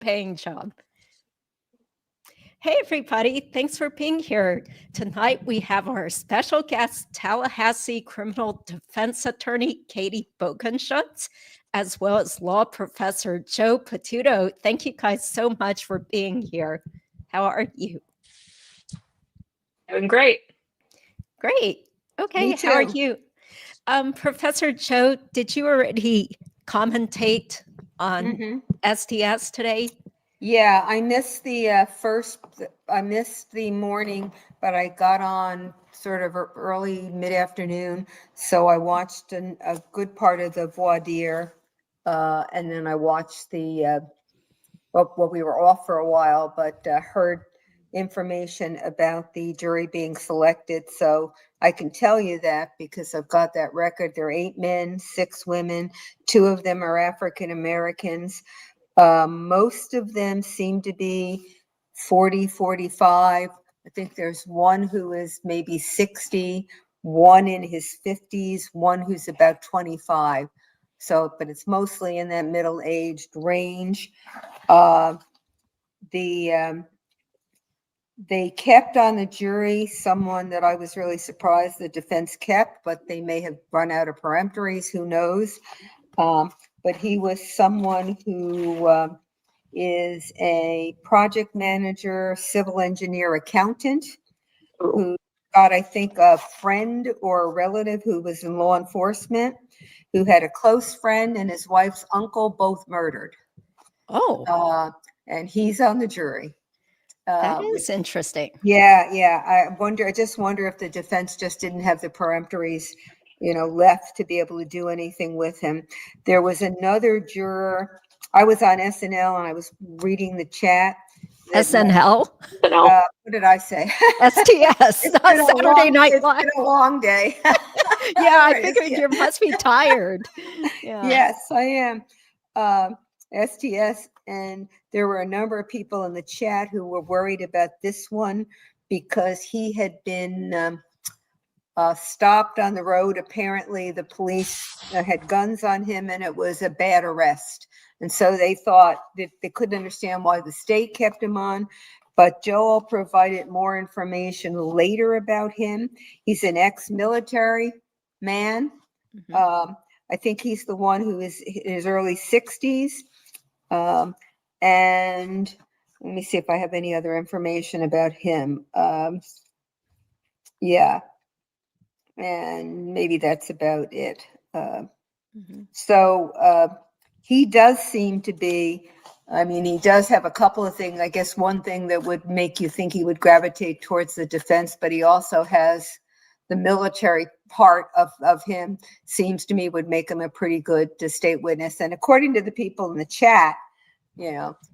paying job. Hey, everybody. Thanks for being here. Tonight, we have our special guest, Tallahassee criminal defense attorney, Katie Bogenschutz, as well as law professor Joe Potuto. Thank you guys so much for being here. How are you? Doing great. Great. Okay, how are you? Professor Joe, did you already commentate on STS today? Yeah, I missed the I missed the morning, but I got on sort of early mid-afternoon. So I watched a good part of the voir dire, and then I watched the, well, we were off for a while, but heard information about the jury being selected. So I can tell you that because I've got that record. There are 8 men, 6 women, 2 of them are African Americans. Most of them seem to be 40, 45. I think there's one who is maybe 60, one in his 50s, one who's about 25. So, but it's mostly in that middle-aged range. They kept on the jury someone that I was really surprised the defense kept, but they may have run out of peremptories, who knows? But he was someone who is a project manager, civil engineer, accountant, who got, I think, a friend or a relative who was in law enforcement, who had a close friend and his wife's uncle, both murdered. Oh. And he's on the jury. That is interesting. Yeah. I just wonder if the defense just didn't have the peremptories, left to be able to do anything with him. There was another juror. I was on SNL and I was reading the chat. SNL? What did I say? STS, not Saturday Night Live. It's been a long day. Yeah, I figured you must be tired. Yeah. Yes, I am. STS, and there were a number of people in the chat who were worried about this one because he had been stopped on the road. Apparently the police had guns on him and it was a bad arrest. And so they thought that they couldn't understand why the state kept him on. But Joel provided more information later about him. He's an ex-military man. I think he's the one who is in his early 60s. And let me see if I have any other information about him. Yeah. And maybe that's about it. So he does seem to be, he does have a couple of things. I guess one thing that would make you think he would gravitate towards the defense, but he also has the military part of him, seems to me would make him a pretty good state witness. And according to the people in the chat,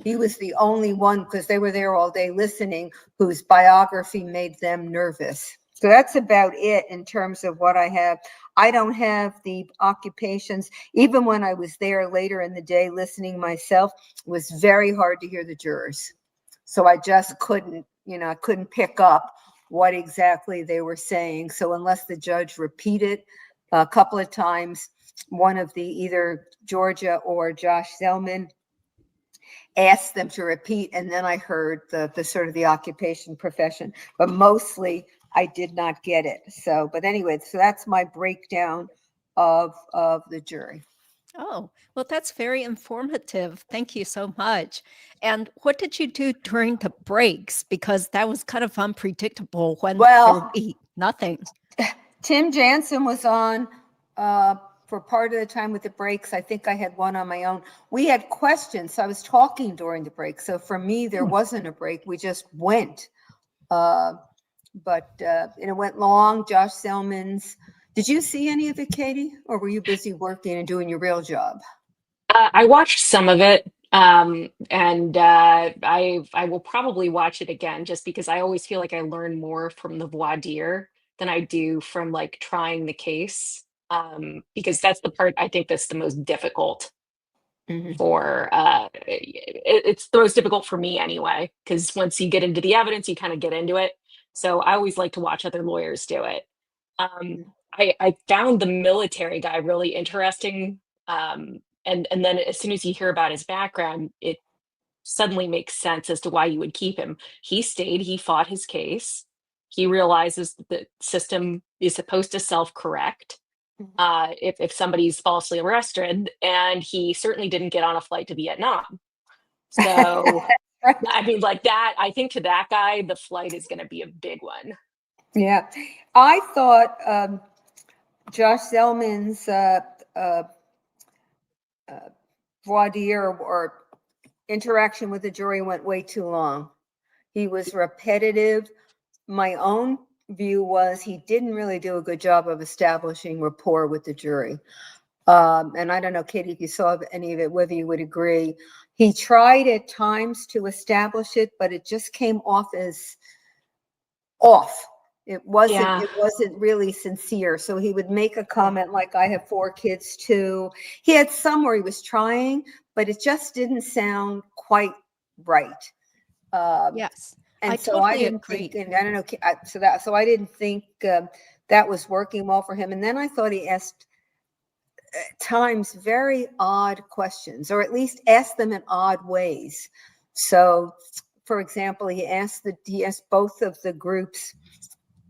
he was the only one, because they were there all day listening, whose biography made them nervous. So that's about it in terms of what I have. I don't have the occupations. Even when I was there later in the day listening myself, it was very hard to hear the jurors. So I just couldn't, I couldn't pick up what exactly they were saying. So unless the judge repeated a couple of times, one of the either Georgia or Josh Zellman asked them to repeat, and then I heard the sort of the occupation profession, but mostly I did not get it. So, but anyway, so that's my breakdown of the jury. Oh, well, that's very informative. Thank you so much. And what did you do during the breaks? Because that was kind of unpredictable when there would be nothing. Tim Jansen was on for part of the time with the breaks. I think I had one on my own. We had questions. So I was talking during the break. So for me, there wasn't a break. We just went. But it went long. Josh Zellman's. Did you see any of it, Katie? Or were you busy working and doing your real job? I watched some of it. And I will probably watch it again just because I always feel like I learn more from the voir dire than I do from like trying the case. Because that's the part I think that's the most difficult for it's the most difficult for me anyway, because once you get into the evidence, you kind of get into it. So I always like to watch other lawyers do it. I found the military guy really interesting. And then as soon as you hear about his background, it suddenly makes sense as to why you would keep him. He stayed, he fought his case. He realizes that the system is supposed to self-correct if somebody's falsely arrested, and he certainly didn't get on a flight to Vietnam. So, I mean, like that, I think to that guy, the flight is going to be a big one. Yeah. I thought Josh Zellman's voir dire or interaction with the jury went way too long. He was repetitive. My own view was he didn't really do a good job of establishing rapport with the jury. And I don't know, Katie, if you saw any of it, whether you would agree. He tried at times to establish it, but it just came off as off. It wasn't really sincere. So he would make a comment like, I have 4 kids too. He had some where he was trying, but it just didn't sound quite right. Yes. And I so totally I didn't agree. think, and I don't know, so I didn't think that was working well for him. And then I thought he asked at times very odd questions, or at least asked them in odd ways. So, for example, he asked both of the groups,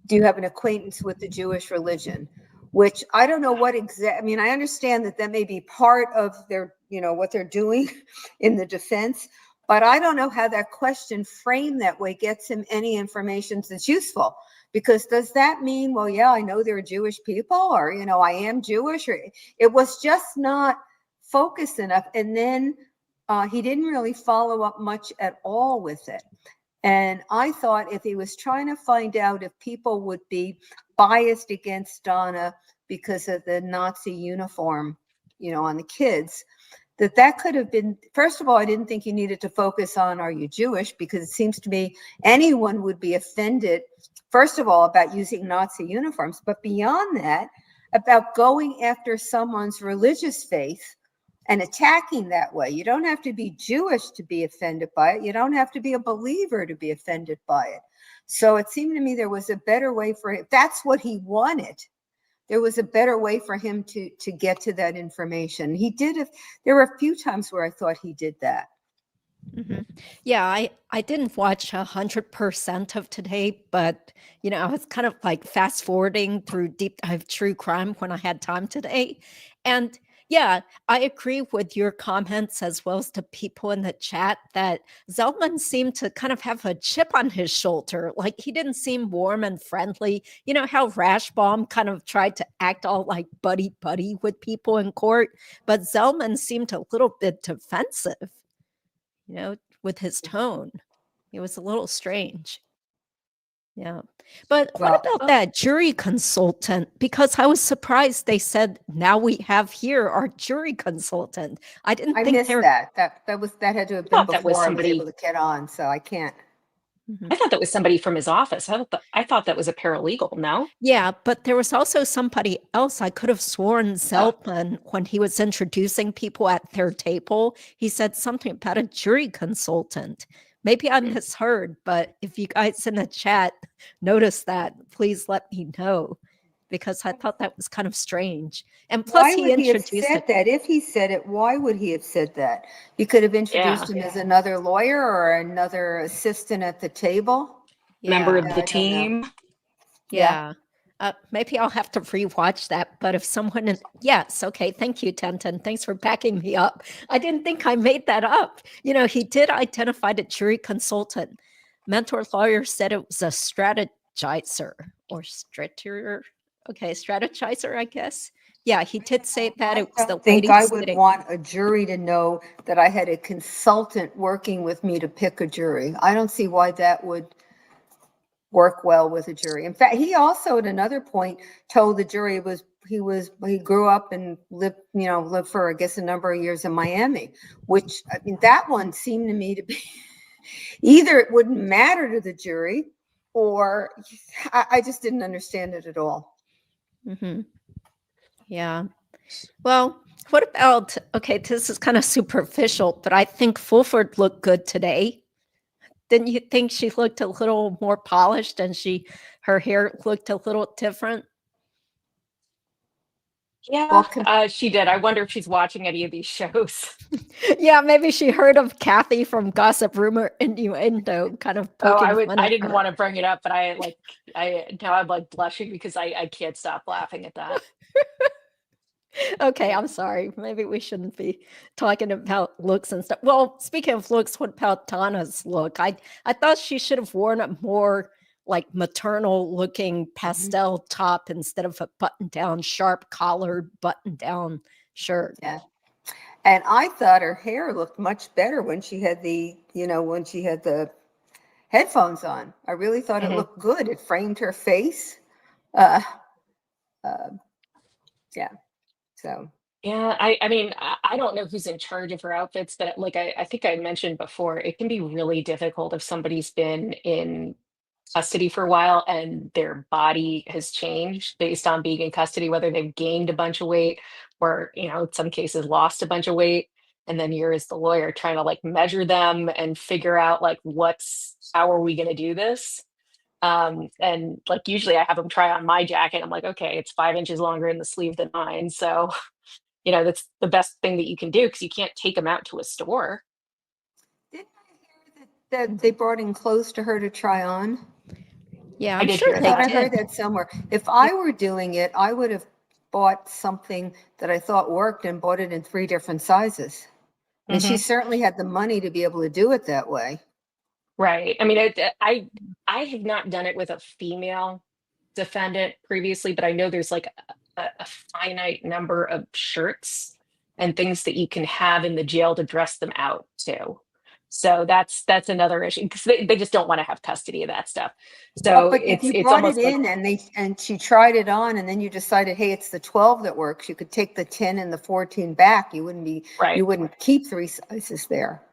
do you have an acquaintance with the Jewish religion? Which I don't know what I mean, I understand that may be part of their, what they're doing in the defense, but I don't know how that question framed that way gets him any information that's useful. Because does that mean, well, yeah, I know there are Jewish people, or, I am Jewish, or it was just not focused enough. And then he didn't really follow up much at all with it. And I thought if he was trying to find out if people would be biased against Donna because of the Nazi uniform, on the kids, that could have been, first of all, I didn't think you needed to focus on, are you Jewish? Because it seems to me anyone would be offended, first of all, about using Nazi uniforms, but beyond that, about going after someone's religious faith and attacking that way. You don't have to be Jewish to be offended by it. You don't have to be a believer to be offended by it. So it seemed to me there was a better way for him. If that's what he wanted, there was a better way for him to get to that information. He did. There were a few times where I thought he did that. Mm-hmm. Yeah, I didn't watch 100% of today, but I was kind of like fast forwarding through deep dive true crime when I had time today. And yeah, I agree with your comments as well as the people in the chat that Zellman seemed to kind of have a chip on his shoulder. Like he didn't seem warm and friendly. You know how Rashbaum kind of tried to act all like buddy with people in court, but Zellman seemed a little bit defensive. With his tone. It was a little strange. Yeah. But what about that jury consultant? Because I was surprised they said, now we have here our jury consultant. I missed that. That had to have been before I was able to get on, so I can't. I thought that was somebody from his office. I thought that was a paralegal, no? Yeah, but there was also somebody else. I could have sworn Zellman, when he was introducing people at their table, he said something about a jury consultant. Maybe I misheard, but if you guys in the chat notice that, please let me know, because I thought that was kind of strange. And plus, why would he have said that? If he said it, why would he have said that? You could have introduced him as another lawyer or another assistant at the table. Member of the team. Yeah. Maybe I'll have to rewatch that. But if someone, yes, okay. Thank you, Tenten. Thanks for backing me up. I didn't think I made that up. He did identify the jury consultant. Mentor lawyer said it was a strategizer or strategizer. Okay, strategizer, I guess. Yeah, he did say that it was the lady. I would want a jury to know that I had a consultant working with me to pick a jury. I don't see why that would work well with a jury. In fact, he also at another point told the jury he grew up and lived for, I guess, a number of years in Miami, which, I mean, that one seemed to me to be either it wouldn't matter to the jury, or I just didn't understand it at all. Mm-hmm. Yeah. Well, what about, okay, this is kind of superficial, but I think Fulford looked good today. Didn't you think she looked a little more polished and her hair looked a little different? Yeah, Well, she did. I wonder if she's watching any of these shows. Yeah, maybe she heard of Kathy from Gossip Rumor Innuendo kind of Oh, poking fun I at didn't her. want to bring it up, but now I'm like blushing because I can't stop laughing at that. Okay, I'm sorry. Maybe we shouldn't be talking about looks and stuff. Well, speaking of looks, what about Donna's look? I thought she should have worn a more like maternal looking pastel top instead of a button down, sharp collared button down shirt. yeah. And I thought her hair looked much better when she had when she had the headphones on. I really thought it Mhm. looked good. It framed her face. Uh, uh, yeah. So Yeah, I mean, I don't know who's in charge of her outfits, but like I think I mentioned before, it can be really difficult if somebody's been in custody for a while and their body has changed based on being in custody, whether they've gained a bunch of weight or, in some cases lost a bunch of weight. And then you're as the lawyer trying to like measure them and figure out like how are we going to do this? And like usually I have them try on my jacket. I'm like, okay, it's 5 inches longer in the sleeve than mine. So, that's the best thing that you can do because you can't take them out to a store. didn't I hear that they brought in clothes to her to try on? Yeah, I I'm did sure hear I they thought I that. heard did. that somewhere. If I were doing it, I would have bought something that I thought worked and bought it in 3 different sizes. And she Mhm. certainly had the money to be able to do it that way. Right. I mean, I have not done it with a female defendant previously, but I know there's like a finite number of shirts and things that you can have in the jail to dress them out too. So that's another issue because they just don't want to have custody of that stuff. So But if you it's brought it almost like in and she tried it on and then you decided, hey, it's the 12 that works, you could take the 10 and the 14 back. right. You wouldn't keep 3 sizes there.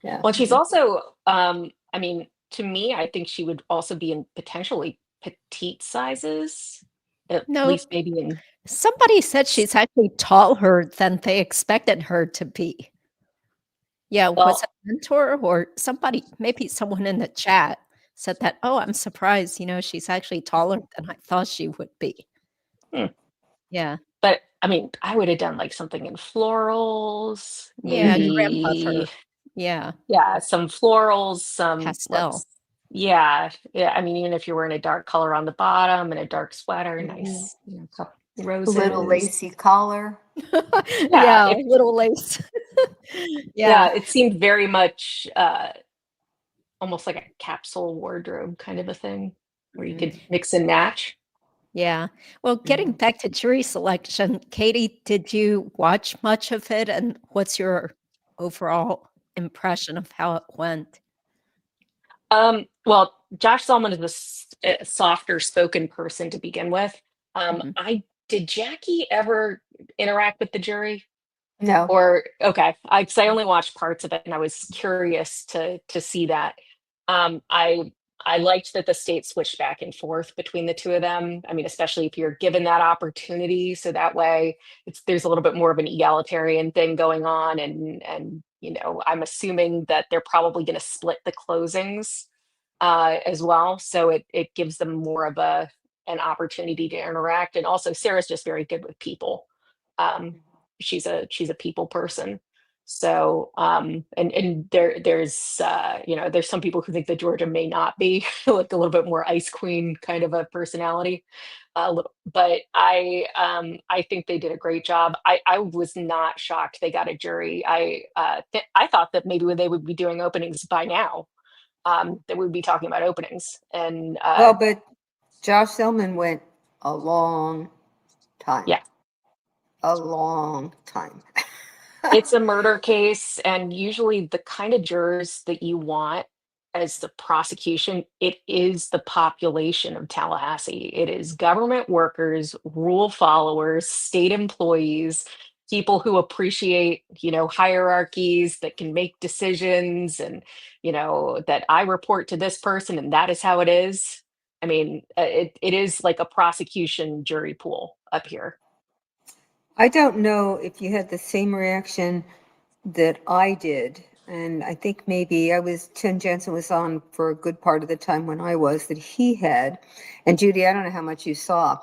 Yeah. Well, she's also I mean, to me, I think she would also be in potentially petite sizes, at No, least maybe in somebody said she's actually taller than they expected her to be. Yeah, was it well, a mentor or somebody, maybe someone in the chat said that, "Oh, I'm surprised, she's actually taller than I thought she would be." hmm. Yeah. But I mean, I would have done like something in florals, Yeah, Mhm. grim puffer. maybe, Yeah, yeah, some florals, pastel. yeah. I mean, even if you're wearing a dark color on the bottom and a dark sweater, Mhm. nice, couple A little roses. lacy collar. Yeah, Yeah, little lace. Yeah. yeah, it seemed very much almost like a capsule wardrobe kind of a thing where you Mhm. could mix and match. Yeah. Well, getting Mhm. back to jury selection, Katie, did you watch much of it? And what's your overall impression of how it went? Well, Josh Selman is a softer spoken person to begin with. Mhm. I did Jackie ever interact with the jury? No. Or okay, because I only watched parts of it, and I was curious to see that. I liked that the state switched back and forth between the two of them. I mean, especially if you're given that opportunity, so that way there's a little bit more of an egalitarian thing going on, and I'm assuming that they're probably going to split the closings as well, so it gives them more of an opportunity to interact, and also Sarah's just very good with people. Um, she's a people person. So and there's some people who think that Georgia may not be like a little bit more ice queen kind of a personality. But I think they did a great job. I was not shocked they got a jury. I thought that maybe they would be doing openings by now, that we'd be talking about openings. And Well, but Josh Selman went a long time. yeah, A long time. it's a murder case, and usually the kind of jurors that you want as the prosecution, it is the population of Tallahassee. It is government workers, rule followers, state employees, people who appreciate, hierarchies, that can make decisions, and, that I report to this person and that is how it is. I mean, it is like a prosecution jury pool up here. I don't know if you had the same reaction that I did. And I think maybe Tim Jensen was on for a good part of the time when I was, that he had. And Judy, I don't know how much you saw,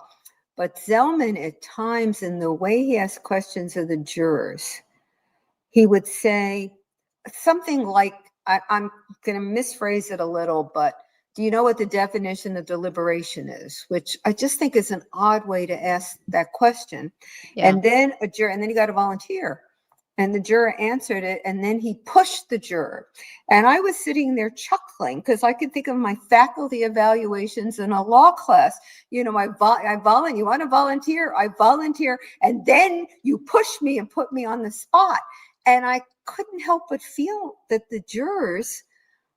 But Zellman, at times, in the way he asked questions of the jurors, he would say something like, I'm going to misphrase it a little, but do you know what the definition of deliberation is? Which I just think is an odd way to ask that question. Yeah. And then a juror, and then he got a volunteer. And the juror answered it, and then he pushed the juror. And I was sitting there chuckling because I could think of my faculty evaluations in a law class. You know, you want to volunteer? I volunteer. And then you push me and put me on the spot. And I couldn't help but feel that the jurors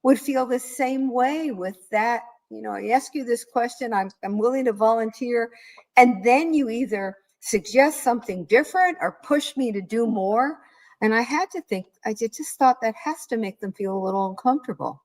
would feel the same way with that. You know, I ask you this question, I'm willing to volunteer. And then you either suggest something different or push me to do more. And I had to think, I just thought that has to make them feel a little uncomfortable.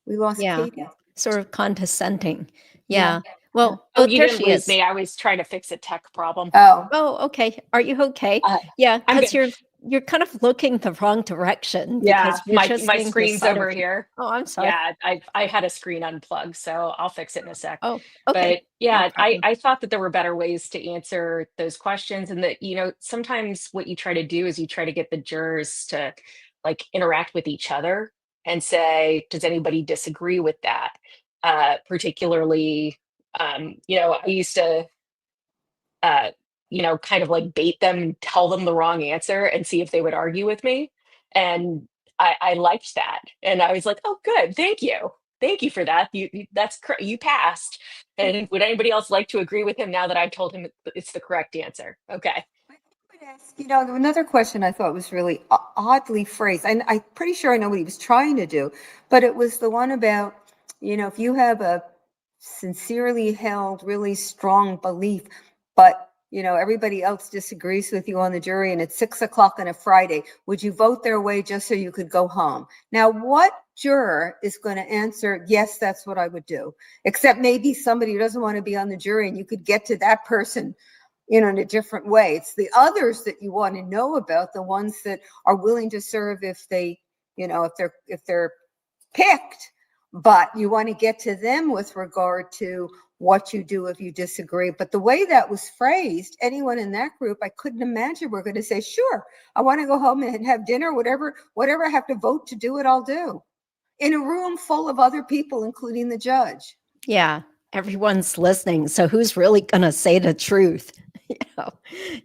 We lost Katie. Sort of condescending. Yeah. Well, oh, you there didn't she lose is. me. I was trying to fix a tech problem. Oh, okay. Are you okay? Yeah, I'm because you're kind of looking the wrong direction. Yeah, because my screen's over here. Oh, I'm sorry. Yeah, I had a screen unplugged, so I'll fix it in a sec. Oh, okay. But yeah, No problem. I thought that there were better ways to answer those questions, and that, you know, sometimes what you try to do is you try to get the jurors to like interact with each other and say, does anybody disagree with that? Particularly, you know, I used to you know, kind of like bait them, tell them the wrong answer and see if they would argue with me. And I liked that. And I was like, oh, good. Thank you. Thank you for that. You passed. And would anybody else like to agree with him now that I've told him it's the correct answer? Okay. You know, another question I thought was really oddly phrased, and I'm pretty sure I know what he was trying to do, but it was the one about, you know, if you have a sincerely held, really strong belief, but you know, everybody else disagrees with you on the jury and it's 6 o'clock on a Friday, would you vote their way just so you could go home? Now, what juror is going to answer, yes, that's what I would do? Except maybe somebody who doesn't want to be on the jury, and you could get to that person, you know, in a different way. It's the others that you want to know about, the ones that are willing to serve if they, you know, if they're picked, but you want to get to them with regard to what you do if you disagree. But the way that was phrased, anyone in that group, I couldn't imagine we're going to say, sure, I want to go home and have dinner, whatever I have to vote to do it, I'll do. In a room full of other people, including the judge. Yeah, everyone's listening. So who's really going to say the truth? You know?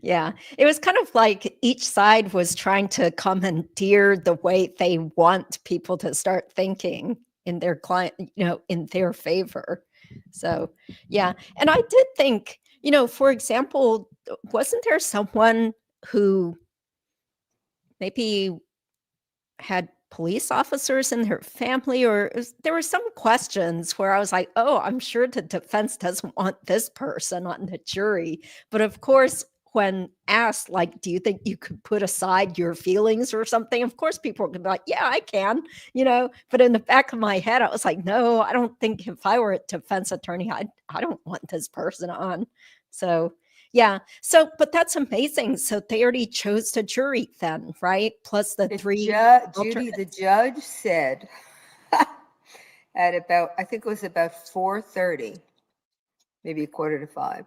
Yeah, it was kind of like each side was trying to commandeer the way they want people to start thinking in their client, you know, in their favor. So, yeah. And I did think, you know, for example, wasn't there someone who maybe had police officers in their family, or there were some questions where I was like, oh, I'm sure the defense doesn't want this person on the jury. But of course, when asked, like, do you think you could put aside your feelings or something? Of course, people can be like, yeah, I can, you know, but in the back of my head, I was like, no, I don't think if I were a defense attorney, I don't want this person on. So, yeah. So, but that's amazing. So they already chose the jury then, right? Plus the three. Judy, the judge said at about, I think it was about 4:30, maybe 4:45,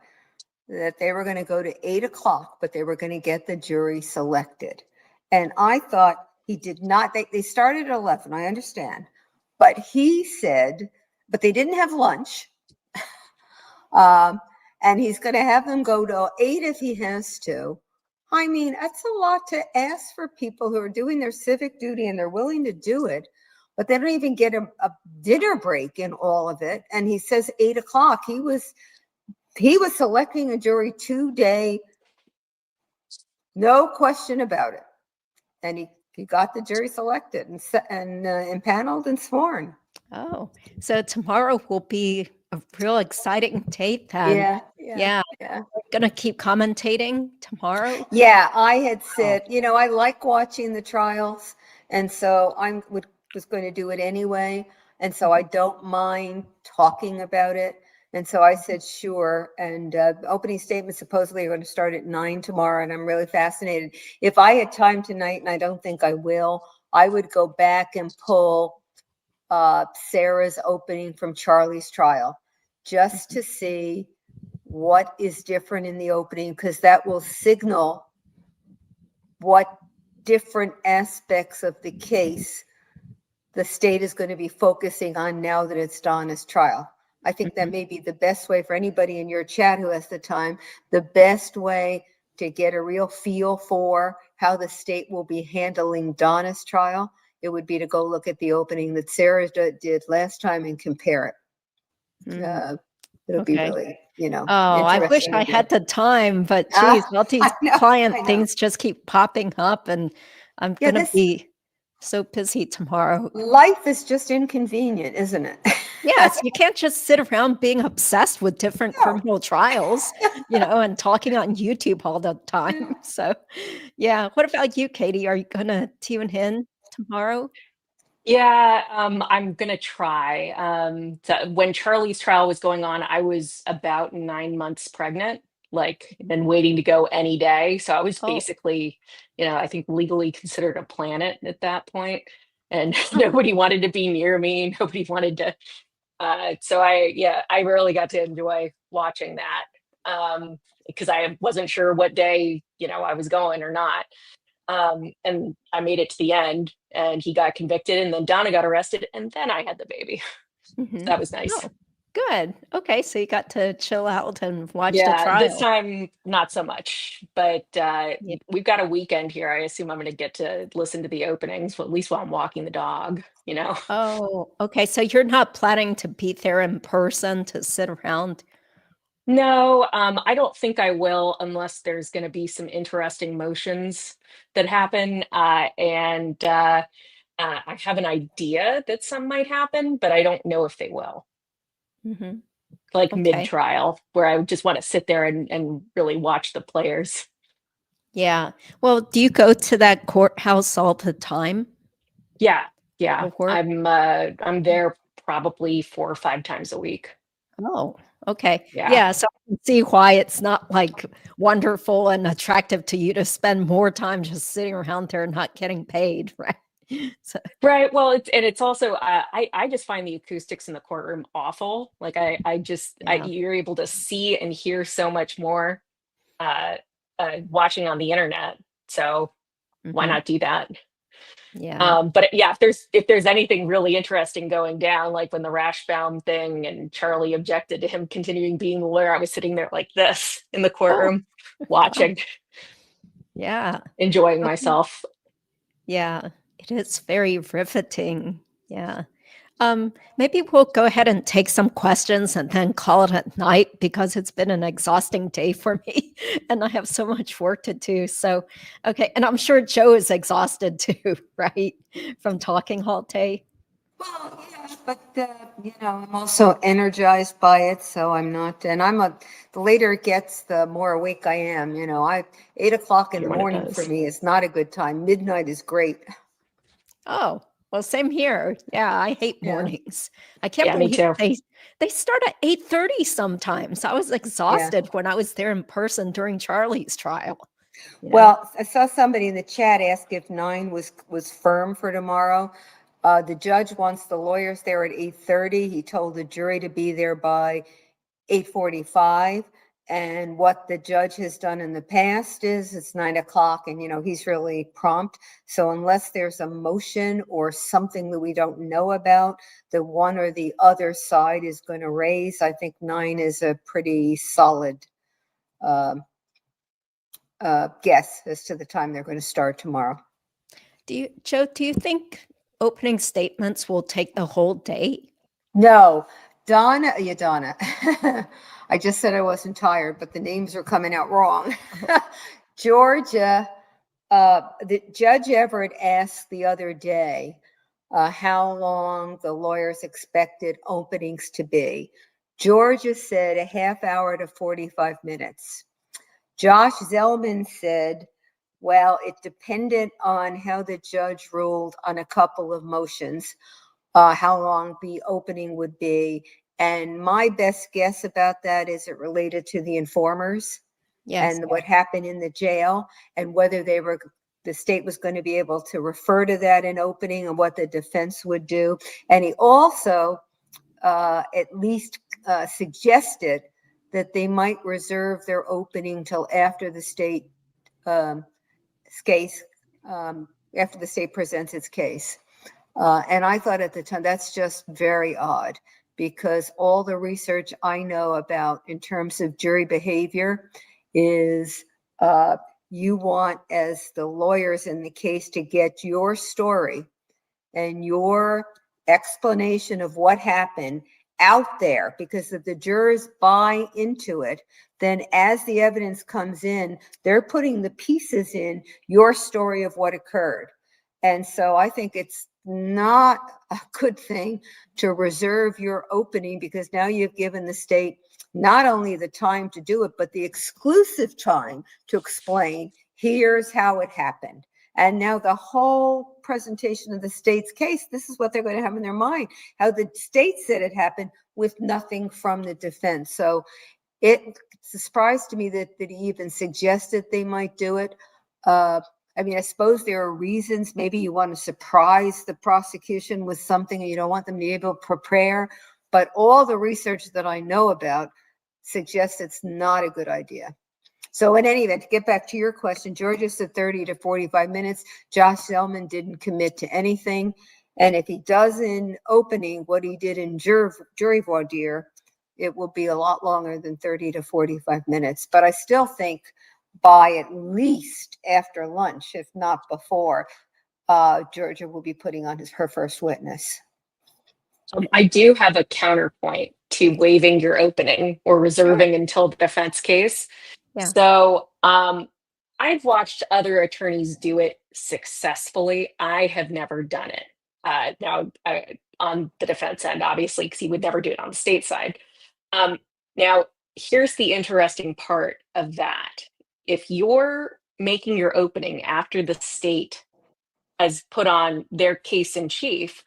that they were going to go to 8 o'clock, but they were going to get the jury selected. And I thought he did not, they started at 11, I understand. But he said, but they didn't have lunch. And he's going to have them go to 8 if he has to. I mean, that's a lot to ask for people who are doing their civic duty and they're willing to do it, but they don't even get a dinner break in all of it. And he says 8 o'clock. He was selecting a jury today, no question about it. And he got the jury selected and impaneled and sworn. Oh, so tomorrow will be a real exciting tape then. Yeah. Going to keep commentating tomorrow? Yeah, I had said, you know, I like watching the trials, and so I was going to do it anyway, and so I don't mind talking about it. And so I said, sure. And opening statements supposedly are going to start at 9 tomorrow, and I'm really fascinated. If I had time tonight, and I don't think I will, I would go back and pull Sarah's opening from Charlie's trial just to see what is different in the opening, because that will signal what different aspects of the case the state is going to be focusing on now that it's Donna's trial. I think that may be the best way for anybody in your chat who has the time, the best way to get a real feel for how the state will be handling Donna's trial. It would be to go look at the opening that Sarah did last time and compare it. It'll be Okay. really, Oh, I wish interesting I to do. had the time, but geez, all these I know. client things just keep popping up, and I'm Yeah, gonna be so busy tomorrow. Life is just inconvenient, isn't it? Yes, you can't just sit around being obsessed with different No. criminal trials, and talking on YouTube all the time. So, yeah. What about you, Katie? Are you gonna tune in tomorrow? Yeah, I'm gonna try. So when Charlie's trial was going on, I was about 9 months pregnant, like, been waiting to go any day. So I was Oh, basically, I think legally considered a planet at that point, and nobody wanted to be near me. Nobody wanted to. So I really got to enjoy watching that, because I wasn't sure what day, I was going or not. And I made it to the end, and he got convicted, and then Donna got arrested, and then I had the baby. So mhm. that was nice. Oh, good. Okay, so you got to chill out and watch the Yeah, this trial. time not so much, but Yeah. we've got a weekend here. I assume I'm going to get to listen to the openings, well, at least while I'm walking the dog. Oh, okay. So you're not planning to be there in person to sit around? No, I don't think I will unless there's going to be some interesting motions that happen. And I have an idea that some might happen, but I don't know if they will. Mhm. Like Okay. mid-trial, where I would just want to sit there and really watch the players. Yeah. Well, do you go to that courthouse all the time Yeah, yeah. for work? I'm there probably 4 or 5 times a week. Oh, okay. Yeah. Yeah, so I can see why it's not like wonderful and attractive to you to spend more time just sitting around there not getting paid, right? So, Right. Well, it's also I just find the acoustics in the courtroom awful. Like yeah. you're able to see and hear so much more uh, watching on the internet. So why Mhm. not do that? Yeah. But yeah, if there's anything really interesting going down, like when the Rashbaum thing and Charlie objected to him continuing being the lawyer, I was sitting there like this in the Oh, courtroom, wow. watching, Yeah. enjoying Okay. myself. Yeah. It is very riveting. Yeah. Maybe we'll go ahead and take some questions and then call it at night because it's been an exhausting day for me and I have so much work to do. So, okay. And I'm sure Joe is exhausted too, right? From talking all day. Well, yeah, but I'm also energized by it, so I'm not. And the later it gets, the more awake I am. 8 o'clock in the You're one of morning for those. me is not a good time. Midnight is great. Oh, well, same here. Yeah, I hate Yeah, mornings. I can't Yeah, me believe too. they start at 8:30 sometimes. I was yeah. exhausted when I was there in person during Charlie's trial. Well, I saw somebody in the chat ask if 9 was firm for tomorrow. The judge wants the lawyers there at 8:30. He told the jury to be there by 8:45. And what the judge has done in the past is it's 9 o'clock, and he's really prompt. So unless there's a motion or something that we don't know about, the one or the other side is going to raise, I think 9 is a pretty solid guess as to the time they're going to start tomorrow. Joe, do you think opening statements will take the whole day? No, Donna. I just said I wasn't tired, but the names are coming out wrong. Georgia, the Judge Everett asked the other day how long the lawyers expected openings to be. Georgia said a half hour to 45 minutes. Josh Zellman said, well, it depended on how the judge ruled on a couple of motions, how long the opening would be. And my best guess about that is it related to the informers Yes. and what happened in the jail, and whether the state was going to be able to refer to that in opening and what the defense would do. And he also at least suggested that they might reserve their opening till after the state case, after the state presents its case. And I thought at the time, that's just very odd, because all the research I know about in terms of jury behavior is you want, as the lawyers in the case, to get your story and your explanation of what happened out there, because if the jurors buy into it, then as the evidence comes in, they're putting the pieces in your story of what occurred. And so I think it's not a good thing to reserve your opening, because now you've given the state not only the time to do it, but the exclusive time to explain, here's how it happened. And now the whole presentation of the state's case, this is what they're going to have in their mind, how the state said it happened with nothing from the defense. So it's a surprise to me that he even suggested they might do it. I mean, I suppose there are reasons. Maybe you want to surprise the prosecution with something and you don't want them to be able to prepare. But all the research that I know about suggests it's not a good idea. So in any event, to get back to your question, Georgia said 30 to 45 minutes. Josh Zellman didn't commit to anything. And if he does in opening what he did in jury voir dire, it will be a lot longer than 30 to 45 minutes. But I still think by at least after lunch, if not before, Georgia will be putting on her first witness. I do have a counterpoint to waiving your opening or reserving until the defense case. Yeah. So I've watched other attorneys do it successfully. I have never done it. Now, on the defense end, obviously, because he would never do it on the state side. Now, here's the interesting part of that. If you're making your opening after the state has put on their case in chief,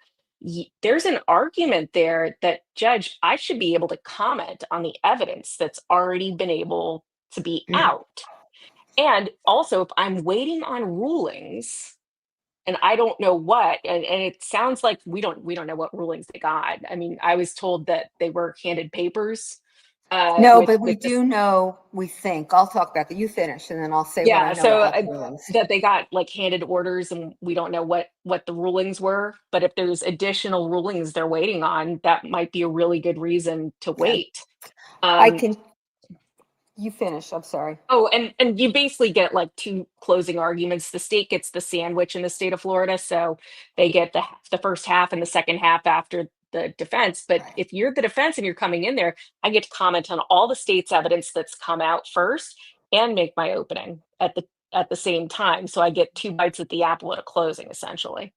there's an argument there that, Judge, I should be able to comment on the evidence that's already been able to be out. And also, if I'm waiting on rulings and I don't know what, and it sounds like we don't know what rulings they got. I mean, I was told that they were handed papers. No, but we do know, we think. I'll talk about that. You finish, and then I'll say what I know about the rulings. That they got like handed orders, and we don't know what the rulings were. But if there's additional rulings they're waiting on, that might be a really good reason to wait. You finish. I'm sorry. Oh, and you basically get like two closing arguments. The state gets the sandwich in the state of Florida, so they get the first half and the second half after the defense. But if you're the defense and you're coming in there, I get to comment on all the state's evidence that's come out first and make my opening at the same time. So I get two bites at the apple at a closing, essentially.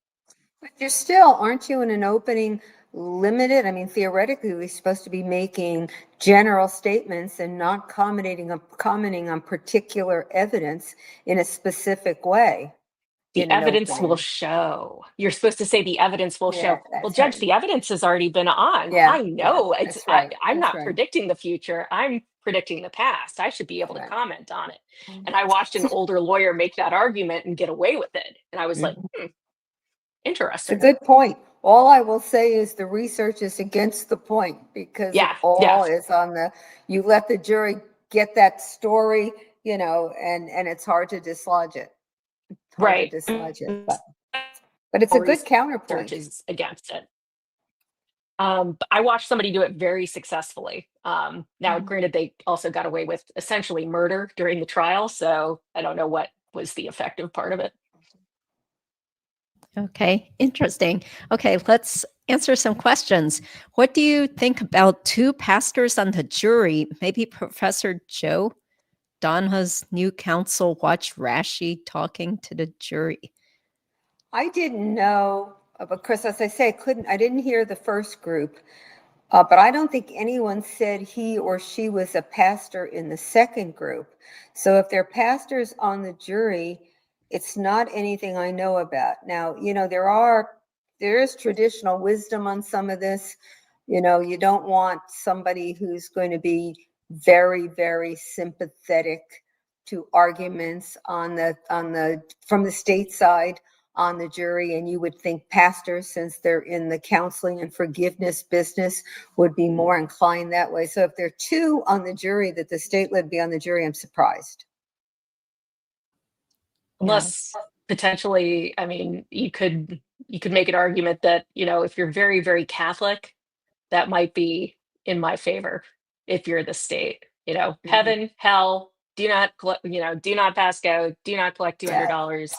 But you're still, aren't you, in an opening limited? I mean, theoretically, we're supposed to be making general statements and not commenting on particular evidence in a specific way. The evidence will show. You're supposed to say the evidence will show. Well, Judge, the evidence has already been on. Yeah, I know. It's right. I'm not predicting the future. I'm predicting the past. I should be able to comment on it. And I watched an older lawyer make that argument and get away with it. And I was like, interesting. It's a good point. All I will say is the research is against the point, because it all is on you let the jury get that story, and it's hard to dislodge it. Right. But it's a good counterpoint. Is against it. I watched somebody do it very successfully. Now, granted, they also got away with essentially murder during the trial, so I don't know what was the effective part of it. Okay, interesting. Okay, let's answer some questions. What do you think about two pastors on the jury? Maybe Professor Joe? Donna's new counsel watched Rashi talking to the jury. I didn't know, but Chris, as I say, I didn't hear the first group, but I don't think anyone said he or she was a pastor in the second group. So if they're pastors on the jury, it's not anything I know about. Now, there is traditional wisdom on some of this. You don't want somebody who's going to be very, very sympathetic to arguments from the state side on the jury, and you would think pastors, since they're in the counseling and forgiveness business, would be more inclined that way. So if there are 2 on the jury that the state let be on the jury, I'm surprised. Unless potentially, I mean, you could make an argument that, if you're very, very Catholic, that might be in my favor if you're the state. Heaven, hell, do not do not pass go, do not collect $200,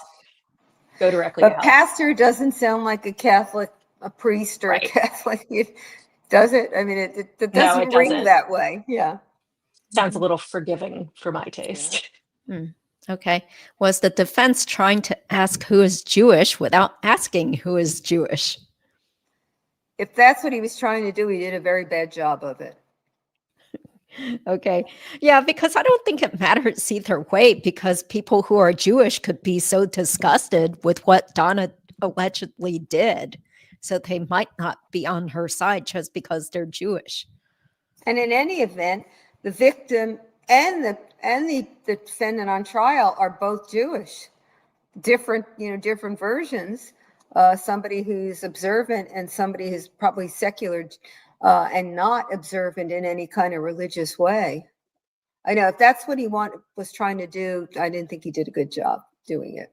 go directly to But hell. pastor doesn't sound like a Catholic, a priest or Right. a Catholic. Does it? I mean, it No, doesn't it ring doesn't. that way. Yeah. Sounds a little forgiving for my taste. Okay. Was the defense trying to ask who is Jewish without asking who is Jewish? If that's what he was trying to do, he did a very bad job of it. Okay. Yeah, because I don't think it matters either way, because people who are Jewish could be so disgusted with what Donna allegedly did. So they might not be on her side just because they're Jewish. And in any event, the victim and the defendant on trial are both Jewish. Different versions. Somebody who's observant and somebody who's probably secular and not observant in any kind of religious way. I know if that's what he was trying to do, I didn't think he did a good job doing it.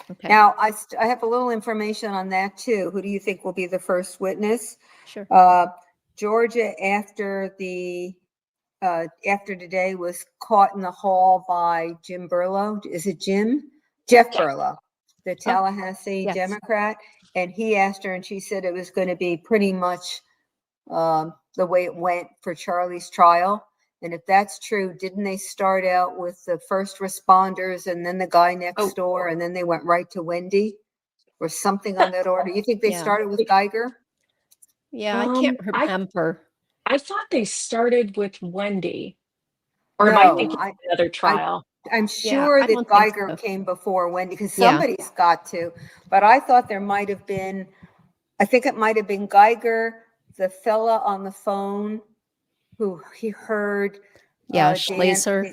Okay. Now, I have a little information on that too. Who do you think will be the first witness? Sure. Georgia, after today, was caught in the hall by Jim Burlow. Is it Jim? Jeff Burlow, the Tallahassee yes. Democrat. And he asked her, and she said it was going to be pretty much the way it went for Charlie's trial. And if that's true, didn't they start out with the first responders and then the guy next door, and then they went right to Wendi or something on that order? You think they started with Geiger? Yeah, I can't remember. I thought they started with Wendi. Or am I thinking of another trial? I'm sure that Geiger came before Wendi, because somebody's got to. But I thought there might have been, I think it might have been Geiger, the fella on the phone who he heard Schlaser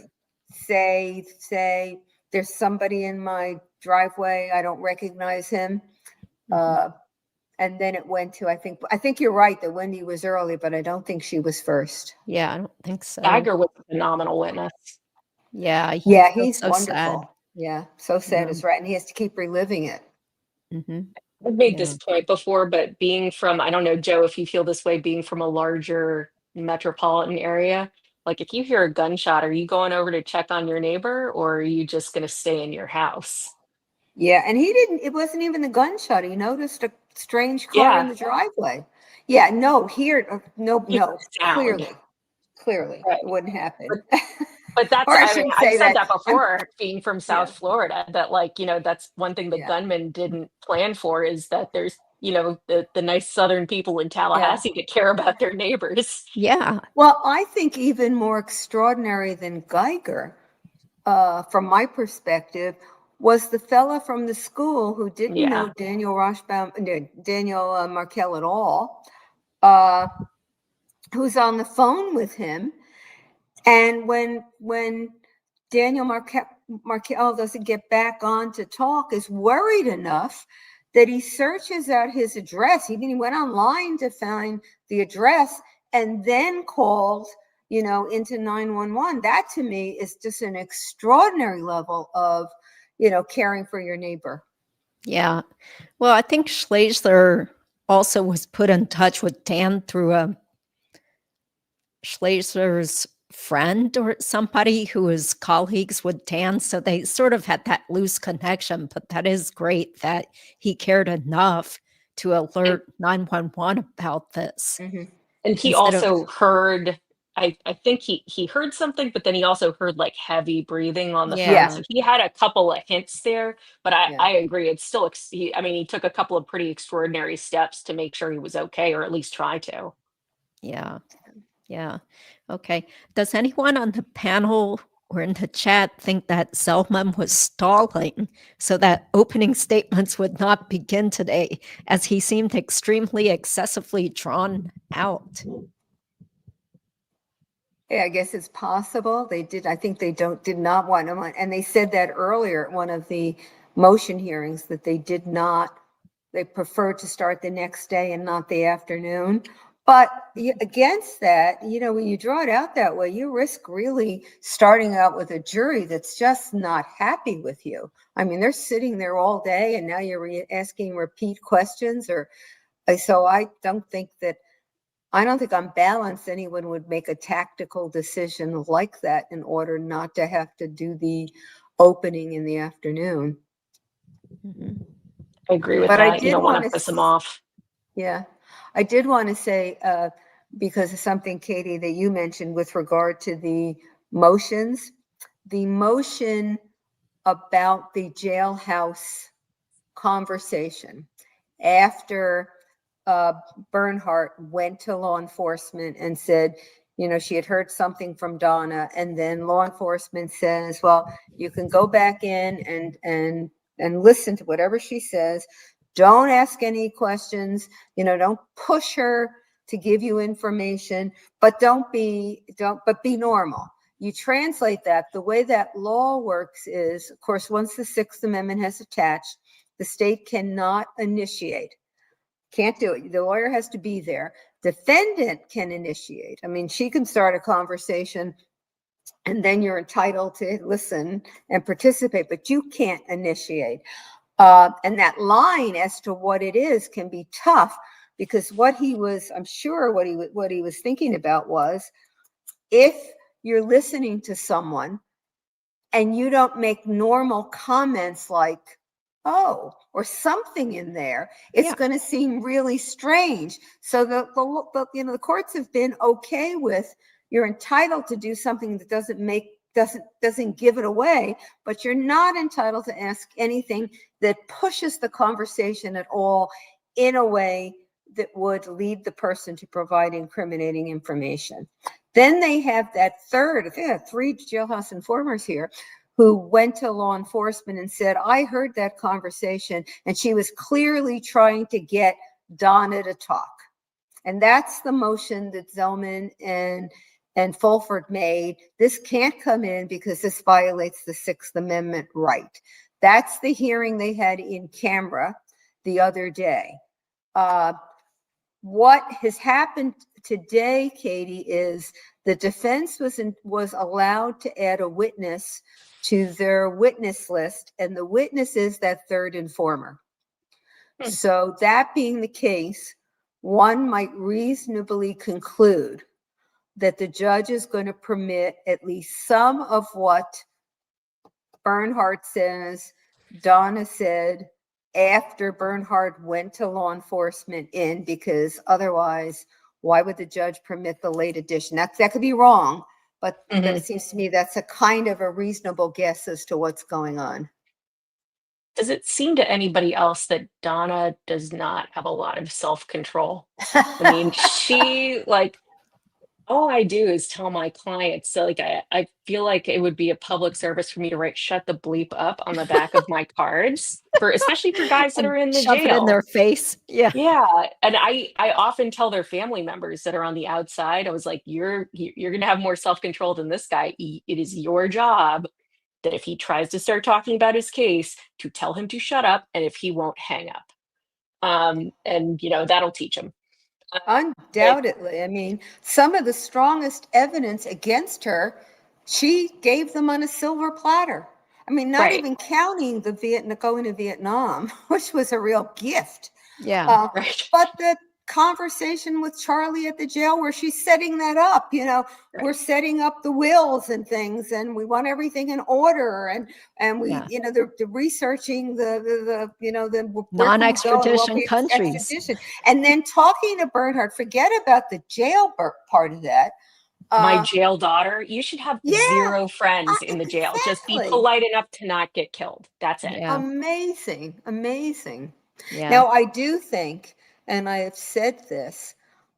say, there's somebody in my driveway, I don't recognize him. And then it went to, I think you're right that Wendi was early, but I don't think she was first. Yeah, I don't think so. Geiger was a phenomenal witness. Yeah. He's so wonderful. sad. Yeah, so sad is right. And he has to keep reliving it. I've made this point before, but being from, I don't know, Joe, if you feel this way, being from a larger metropolitan area, like if you hear a gunshot, are you going over to check on your neighbor, or are you just going to stay in your house? Yeah, and it wasn't even the gunshot. He noticed a strange car in the driveway. Yeah, no, clearly right. It wouldn't happen. But that's, Or I I shouldn't mean, say I've said that. that before, being from South Florida, that that's one thing the gunman didn't plan for, is that there's, the nice Southern people in Tallahassee that care about their neighbors. Yeah. Well, I think even more extraordinary than Geiger, from my perspective, was the fella from the school who didn't know Daniel Markel at all, who's on the phone with him. And when Daniel Markel doesn't get back on to talk, is worried enough that he searches out his address. He went online to find the address and then called, into 911. That to me is just an extraordinary level of, caring for your neighbor. Yeah. Well, I think Schlaser also was put in touch with Dan through Schlaser's friend or somebody who was colleagues with Dan. So they sort of had that loose connection, but that is great that he cared enough to alert 911 about this. And he also heard, I think he heard something, but then he also heard like heavy breathing on the phone. So he had a couple of hints there, but I agree. It's still, he took a couple of pretty extraordinary steps to make sure he was okay, or at least try to. Yeah. Yeah. Okay. Does anyone on the panel or in the chat think that Zellman was stalling so that opening statements would not begin today, as he seemed extremely excessively drawn out? Yeah, I guess it's possible. I think they did not want them. And they said that earlier at one of the motion hearings that they preferred to start the next day and not the afternoon. But against that, when you draw it out that way, you risk really starting out with a jury that's just not happy with you. I mean, they're sitting there all day and now you're asking repeat questions so I don't think on balance anyone would make a tactical decision like that in order not to have to do the opening in the afternoon. Mhm. I agree with But I that. You did don't want want to to piss them off. Yeah, I did want to say, because of something, Katie, that you mentioned with regard to the motions, the motion about the jailhouse conversation after Bernhardt went to law enforcement and said, she had heard something from Donna, and then law enforcement says, well, you can go back in and listen to whatever she says. Don't ask any questions, don't push her to give you information, but be normal. You translate that, the way that law works is, of course, once the Sixth Amendment has attached, the state cannot initiate. Can't do it. The lawyer has to be there. Defendant can initiate. I mean, she can start a conversation and then you're entitled to listen and participate, but you can't initiate. And that line as to what it is can be tough, because I'm sure what he was thinking about was, if you're listening to someone and you don't make normal comments like, oh, or something in there, it's going to seem really strange. So the courts have been okay with, you're entitled to do something that doesn't give it away, but you're not entitled to ask anything that pushes the conversation at all in a way that would lead the person to provide incriminating information. Then they have that third, they have 3 jailhouse informers here who went to law enforcement and said, I heard that conversation and she was clearly trying to get Donna to talk. And that's the motion that Zellman and Fulford made. This can't come in because this violates the Sixth Amendment right. That's the hearing they had in camera the other day. What has happened today, Katie, is the defense was allowed to add a witness to their witness list, and the witness is that third informer. So that being the case, one might reasonably conclude that the judge is going to permit at least some of what Bernhardt says, Donna said, after Bernhardt went to law enforcement because otherwise, why would the judge permit the late addition? That could be wrong, but it seems to me that's a kind of a reasonable guess as to what's going on. Does it seem to anybody else that Donna does not have a lot of self-control? I mean, she all I do is tell my clients. So I feel like it would be a public service for me to write "shut the bleep up" on the back of my cards, especially for guys that are in the Shove it in jail. their face. Yeah. Yeah. And I often tell their family members that are on the outside, I was like, you're gonna have more self-control than this guy. It is your job that if he tries to start talking about his case, to tell him to shut up, and if he won't, hang up. And that'll teach him. Undoubtedly. I mean, some of the strongest evidence against her, she gave them on a silver platter. I mean, not Right. even counting the going to Vietnam, which was a real gift. Yeah. Right. But the conversation with Charlie at the jail where she's setting that up, we're setting up the wills and things, and we want everything in order, and we, the researching the non-extradition countries. extradition, and then talking to Bernhardt. Forget about the jail part of that. My jail daughter, you should have 0 friends in the jail. Just be exactly. polite enough to not get killed. That's it. Yeah. Amazing. Yeah. Now, I do think, and I have said this,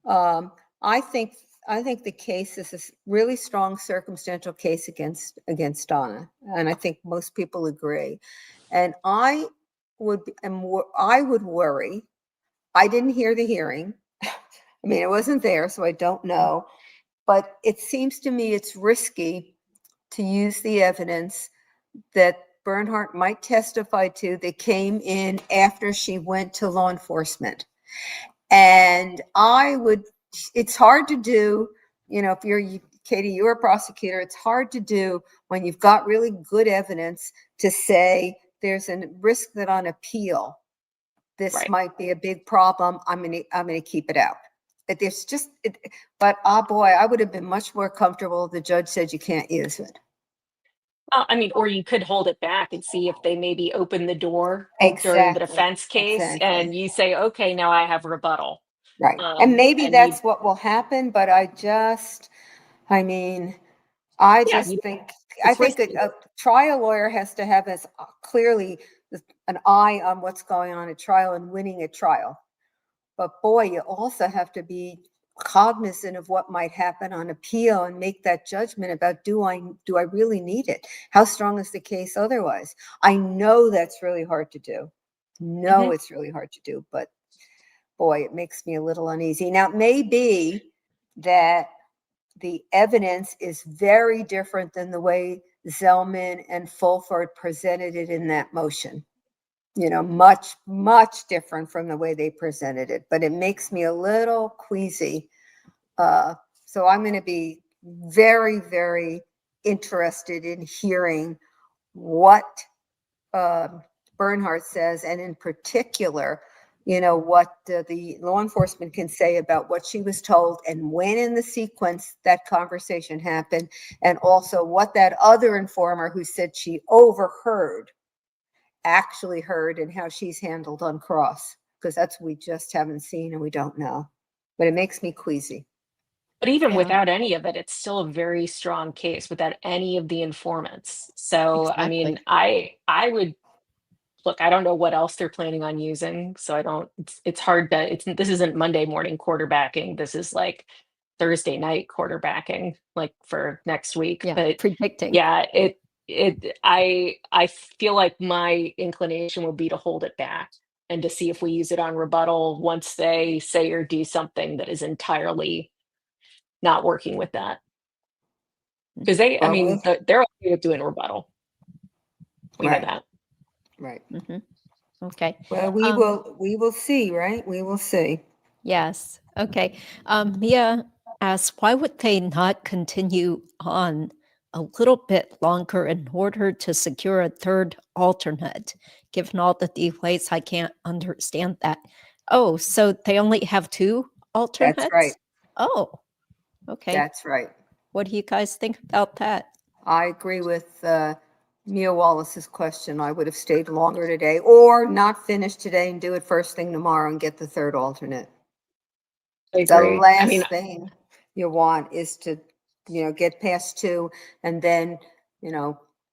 I think the case is a really strong circumstantial case against Donna, and I think most people agree. And I would worry. I didn't hear the hearing. I mean, it wasn't there, so I don't know. but it seems to me it's risky to use the evidence that Bernhardt might testify to that came in after she went to law enforcement. And it's hard to do, if you're, Katie, you're a prosecutor, it's hard to do when you've got really good evidence to say there's a risk that on appeal, this might be a big problem. I'm going to keep it out. But boy, I would have been much more comfortable if the judge said you can't use it. Well, I mean, or you could hold it back and see if they maybe open the door during the defense case, and you say, okay, now I have rebuttal. Right. And maybe that's what will happen, but I think a trial lawyer has to have as clearly an eye on what's going on at trial and winning a trial. But boy, you also have to be cognizant of what might happen on appeal and make that judgment about, do I really need it? How strong is the case otherwise? I know that's really hard to do. It's really hard to do, but boy, it makes me a little uneasy. Now, it may be that the evidence is very different than the way Zellman and Fulford presented it in that motion. Much, much different from the way they presented it, but it makes me a little queasy. So I'm going to be very, very interested in hearing what Bernhardt says, and in particular, what the law enforcement can say about what she was told and when in the sequence that conversation happened, and also what that other informer who said she overheard actually heard and how she's handled on cross, because that's we just haven't seen and we don't know. But it makes me queasy. But even without any of it, it's still a very strong case without any of the informants. So, I mean, I would look, I don't know what else they're planning on using. So it's hard this isn't Monday morning quarterbacking. This is like Thursday night quarterbacking, like for next week. Yeah, but predicting. Yeah, I feel like my inclination will be to hold it back and to see if we use it on rebuttal once they say or do something that is entirely not working with that. Because they're okay with doing rebuttal. We know that. Right. Okay. Well, we will see, right? We will see. Yes. Okay. Mia asks, why would they not continue on a little bit longer in order to secure a third alternate? Given all the delays, I can't understand that. Oh, so they only have two alternates? That's right. Oh, okay. That's right. What do you guys think about that? I agree with Mia Wallace's question. I would have stayed longer today, or not finish today and do it first thing tomorrow and get the third alternate. I agree. The last thing you want is to, get past two and then,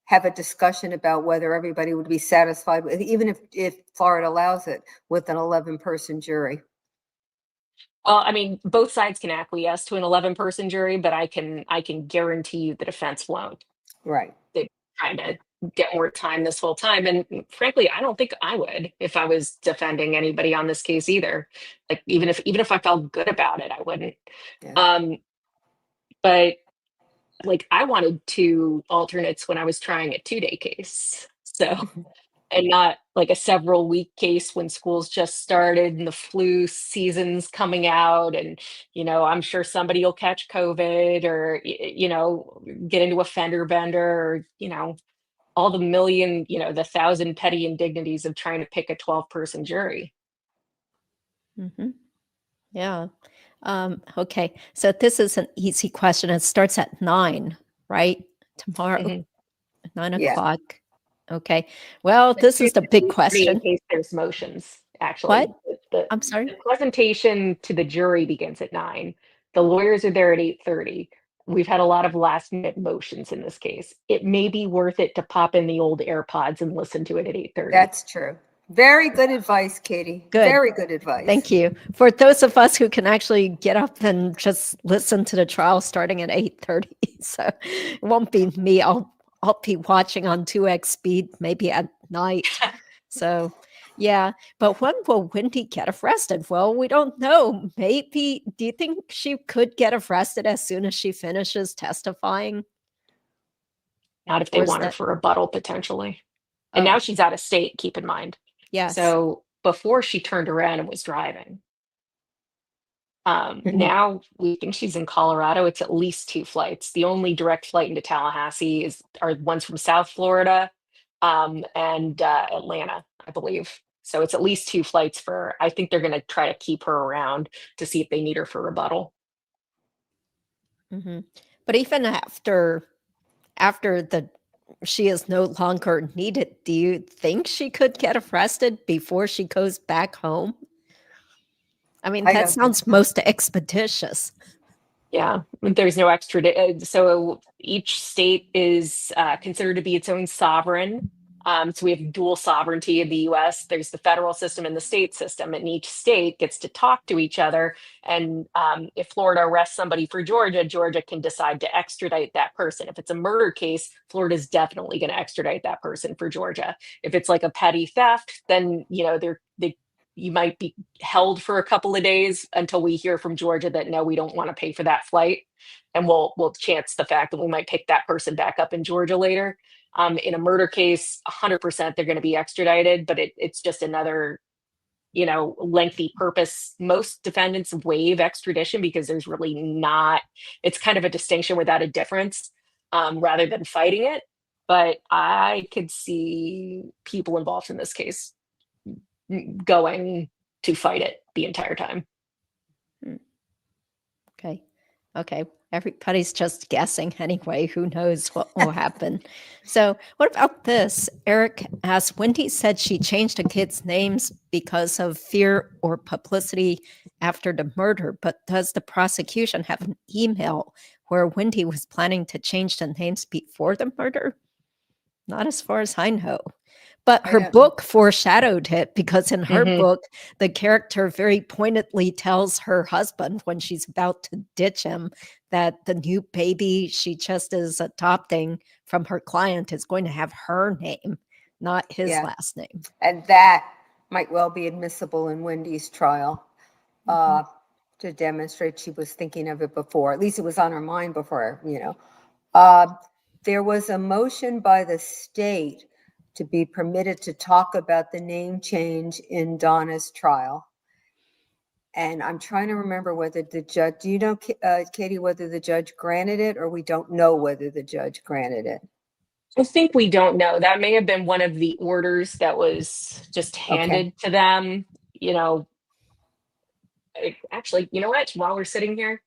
have a discussion about whether everybody would be satisfied with, even if Florida allows it, with an 11-person jury. Well, I mean, both sides can acquiesce to an 11-person jury, but I can guarantee you the defense won't. Right. They're trying to get more time this whole time. And frankly, I don't think I would if I was defending anybody on this case either. Like even if I felt good about it, I wouldn't. Yeah. But like I wanted 2 alternates when I was trying a 2-day case. So and not like a several week case when school's just started and the flu season's coming out, and I'm sure somebody will catch COVID or get into a fender bender, or all the million, the 1,000 petty indignities of trying to pick a 12-person jury. Yeah. Okay. So this is an easy question. It starts at 9, right? Tomorrow, 9 o'clock. Okay. Well, this is the big question. In case there's motions, actually. What? I'm sorry? The presentation to the jury begins at 9. The lawyers are there at 8:30. We've had a lot of last-minute motions in this case. It may be worth it to pop in the old AirPods and listen to it at 8:30. That's true. Very good advice, Katie. Good. Very good advice. Thank you. For those of us who can actually get up and just listen to the trial starting at 8:30. So it won't be me. I'll be watching on 2x speed, maybe at night. So Yeah, but when will Wendi get arrested? Well, we don't know. Maybe, do you think she could get arrested as soon as she finishes testifying? Not if they Or is want her that, for rebuttal, potentially. And now oh, she's out of state, keep in mind. yes. So before she turned around and was driving, Mhm. now we think she's in Colorado. It's at least 2 flights. The only direct flight into Tallahassee are ones from South Florida, and Atlanta, I believe. So it's at least 2 flights for. I think they're going to try to keep her around to see if they need her for rebuttal. Hmm. But even after she is no longer needed, do you think she could get arrested before she goes back home? I mean, I that don't think sounds most expeditious. Yeah, there's no so each state is considered to be its own sovereign. So we have dual sovereignty in the US. There's the federal system and the state system, and each state gets to talk to each other. And if Florida arrests somebody for Georgia, Georgia can decide to extradite that person. If it's a murder case, Florida's definitely going to extradite that person for Georgia. If it's like a petty theft, then you might be held for a couple of days until we hear from Georgia that no, we don't want to pay for that flight, and we'll chance the fact that we might pick that person back up in Georgia later. In a murder case, 100% they're going to be extradited, but it's just another lengthy purpose. Most defendants waive extradition because there's really not. It's kind of a distinction without a difference, rather than fighting it. But I could see people involved in this case going to fight it the entire time. Okay. Okay. Everybody's just guessing anyway. Who knows what will happen? So, what about this? Eric asked, Wendi said she changed the kids' names because of fear or publicity after the murder, but does the prosecution have an email where Wendi was planning to change the names before the murder? Not as far as I know. But her book foreshadowed it, because in her book, the character very pointedly tells her husband when she's about to ditch him that the new baby she just is adopting from her client is going to have her name, not his last name. And that might well be admissible in Wendi's trial to demonstrate she was thinking of it before. At least it was on her mind before, There was a motion by the state to be permitted to talk about the name change in Donna's trial. And I'm trying to remember whether the judge, do you know, Katie, whether the judge granted it, or we don't know whether the judge granted it? I think we don't know. That may have been one of the orders that was just handed to them. Actually, you know what? While we're sitting here,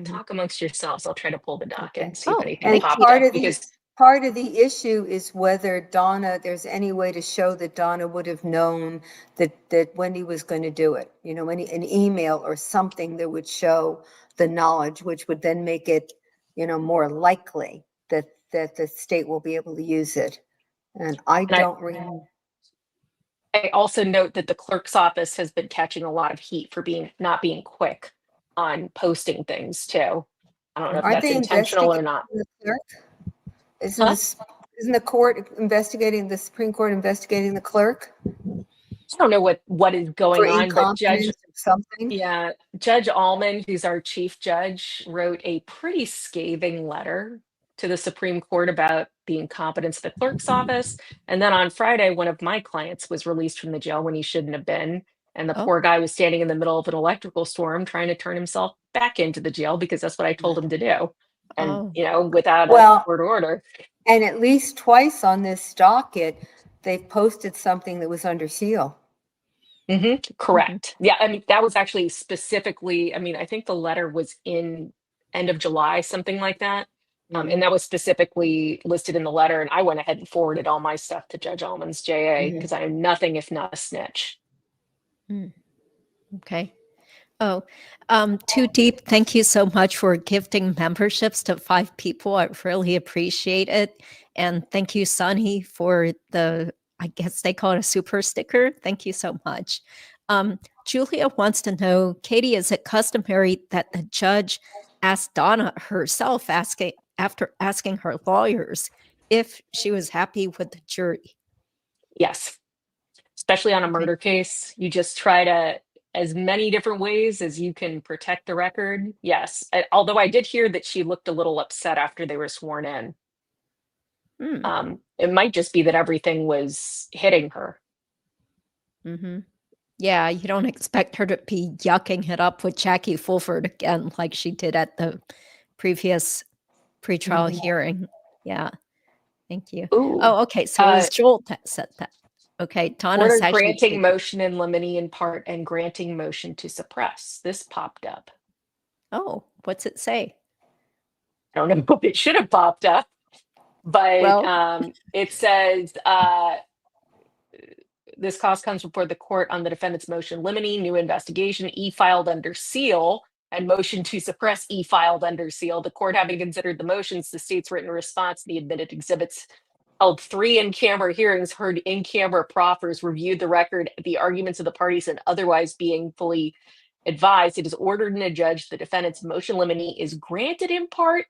talk amongst yourselves. I'll try to pull the docket and see if anything And popped up. part of the issue is whether there's any way to show that Donna would have known that Wendi was going to do it. An email or something that would show the knowledge, which would then make it, more likely that the state will be able to use it. And I don't remember. I also note that the clerk's office has been catching a lot of heat for not being quick on posting things too. I don't know if that's intentional or not. Isn't the court investigating, the Supreme Court investigating the clerk? I don't know what is going on, but Judge Allman, who's our chief judge, wrote a pretty scathing letter to the Supreme Court about the incompetence of the clerk's office. And then on Friday, one of my clients was released from the jail when he shouldn't have been. And the poor guy was standing in the middle of an electrical storm trying to turn himself back into the jail because that's what I told him to do. And, without a court order. And at least twice on this docket, they've posted something that was under seal. Correct. Yeah, I mean, that was actually specifically, I think the letter was in end of July, something like that. And that was specifically listed in the letter. And I went ahead and forwarded all my stuff to Judge Allman's JA because I am nothing if not a snitch. Okay. Too Deep, thank you so much for gifting memberships to 5 people. I really appreciate it. And thank you, Sunny, for I guess they call it a super sticker. Thank you so much. Julia wants to know, Katie, is it customary that the judge asked Donna herself, after asking her lawyers, if she was happy with the jury? Yes. especially on a murder case. You just try to, as many different ways as you can protect the record. Yes. Although I did hear that she looked a little upset after they were sworn in. It might just be that everything was hitting her. Yeah, you don't expect her to be yucking it up with Jackie Fulford again like she did at the previous pretrial hearing. Yeah, thank you. Ooh. Oh, okay, so it was Joel that said that. Okay, Donna's Order actually granting taking- motion in limine in part and granting motion to suppress. This popped up. Oh, what's it say? I don't know if it should have popped up, but Well- it says this cause comes before the court on the defendant's motion limiting new investigation filed under seal and motion to suppress filed under seal. The court having considered the motions, the state's written response, the admitted exhibits, held 3 in-camera hearings, heard in-camera proffers, reviewed the record, the arguments of the parties, and otherwise being fully advised, it is ordered and adjudged the defendant's motion limine is granted in part,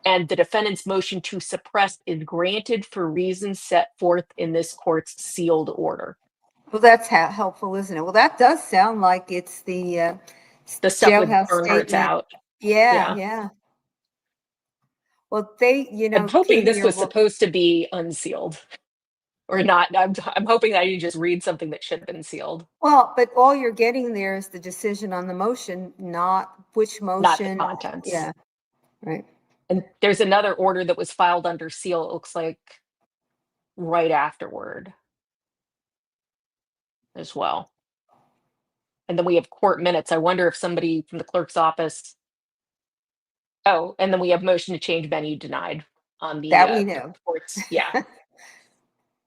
and the defendant's motion to suppress is granted for reasons set forth in this court's sealed order. Well, that's helpful, isn't it? Well, that does sound like it's the stuff with jailhouse Bernhardt's statement. out. Yeah. Well, they, I'm hoping this Katie, was supposed to be unsealed. Or not. I'm hoping that you just read something that should have been sealed. Well, but all you're getting there is the decision on the motion, not which motion. Not the contents. Yeah, right. And there's another order that was filed under seal, it looks like, right afterward as well. And then we have court minutes. I wonder if somebody from the clerk's office. Oh, and then we have motion to change venue denied on the that we know. Courts. Yeah.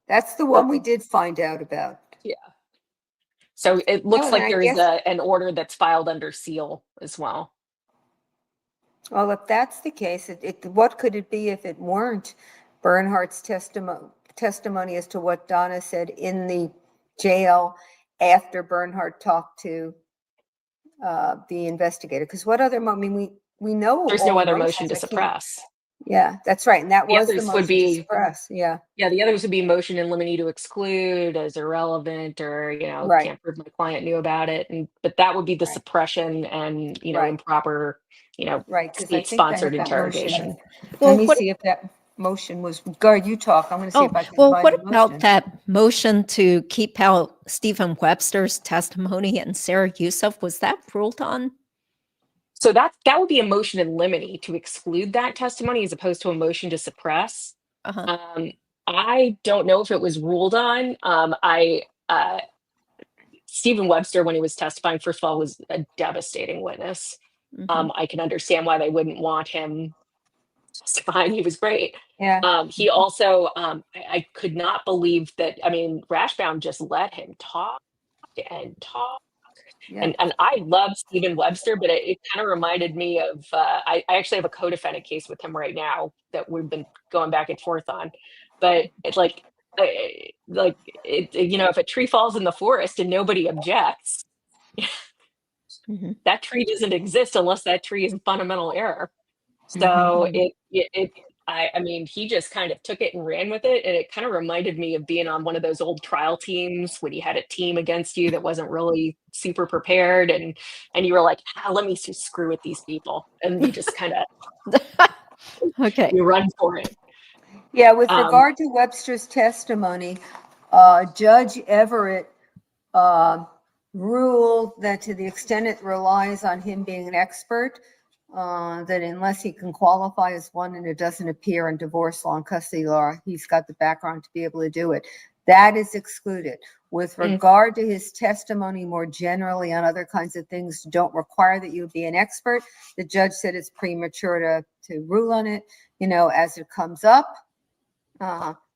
That's the one we did find out about. Yeah. So it looks like there is guess, an order that's filed under seal as well. Well, if that's the case, what could it be if it weren't Bernhardt's testimony as to what Donna said in the jail after Bernhardt talked to the investigator? Because what other, I mean, we know there's no other motion to suppress. Yeah, that's right. And that was the motion to suppress. Yeah. Yeah, the others would be motion in limine to exclude as irrelevant, or can't prove my client knew about it. But that would be the suppression and improper, state-sponsored interrogation. Well, let me see if that motion was. Guard, you talk. I'm going to see if I can. Well, what about that motion to keep out Stephen Webster's testimony and Sarah Youssef? Was that ruled on? So that would be a motion in limine to exclude that testimony as opposed to a motion to suppress. I don't know if it was ruled on. Stephen Webster, when he was testifying, first of all, was a devastating witness. I can understand why they wouldn't want him testifying. He was great. Yeah. He also, I could not believe that. I mean, Rashbaum just let him talk and talk. Yeah. And I love Stephen Webster, but it kind of reminded me of, I actually have a co-defendant case with him right now that we've been going back and forth on. But it's like, if a tree falls in the forest and nobody objects, that tree doesn't exist unless that tree is in fundamental error. So I mean, he just kind of took it and ran with it. And it kind of reminded me of being on one of those old trial teams when you had a team against you that wasn't really super prepared. And you were like, let me just screw with these people. And you just kind of, you run for it. Yeah, with regard to Webster's testimony, Judge Everett ruled that to the extent it relies on him being an expert, that unless he can qualify as one and it doesn't appear in divorce law and custody law, he's got the background to be able to do it. That is excluded. With regard to his testimony more generally on other kinds of things, don't require that you be an expert. The judge said it's premature to rule on it. As it comes up,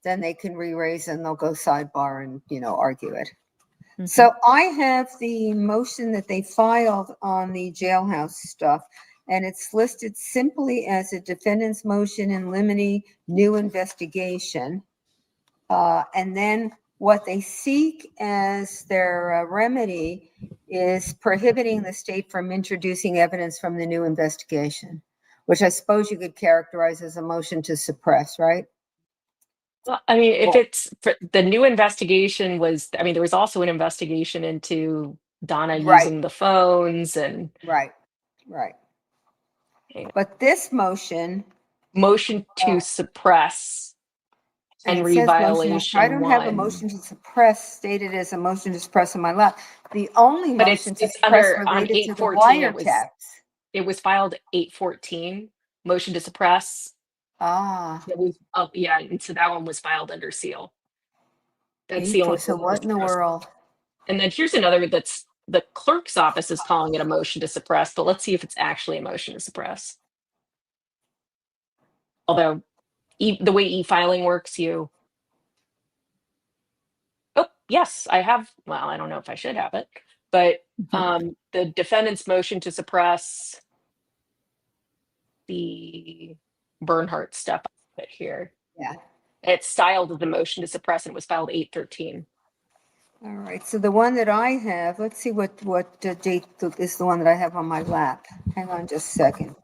then they can re-raise and they'll go sidebar and, argue it. So I have the motion that they filed on the jailhouse stuff. And it's listed simply as a defendant's motion in limine, new investigation. And then what they seek as their remedy is prohibiting the state from introducing evidence from the new investigation, which I suppose you could characterize as a motion to suppress, right? Well, I mean, if Well, it's the new investigation was, I mean, there was also an investigation into Donna right, using the phones and right, right. you know, But this motion, motion to uh, suppress and and it says I reviolation don't have a one, motion to suppress stated as a motion to suppress in my lap. The only but motion to it's suppress under on related to the 814. wiretaps. It was filed 814. Motion to suppress. Ah, That was yeah, and so that one was filed under seal. That's the only so motion to what in the suppress. world? And then here's another that's the clerk's office is calling it a motion to suppress, but let's see if it's actually a motion to suppress. Although the way e-filing works, oh, yes, I have. Well, I don't know if I should have it, but the defendant's motion to suppress the Bernhardt stuff here. Yeah. It's styled as a motion to suppress and it was filed 813. All right, so the one that I have, let's see what date is the one that I have on my lap. Hang on just a second.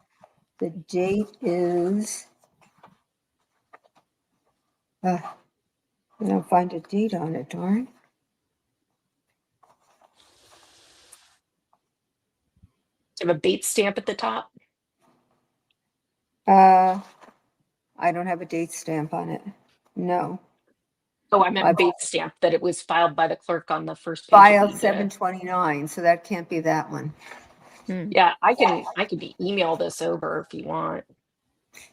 The date is, I don't find a date on it, darn. Do you have a Bates stamp at the top? I don't have a date stamp on it. No. Oh, I meant Bates stamp that it was filed by the clerk on the first page. Filed 7/29, so that can't be that one. Yeah, I can email this over if you want.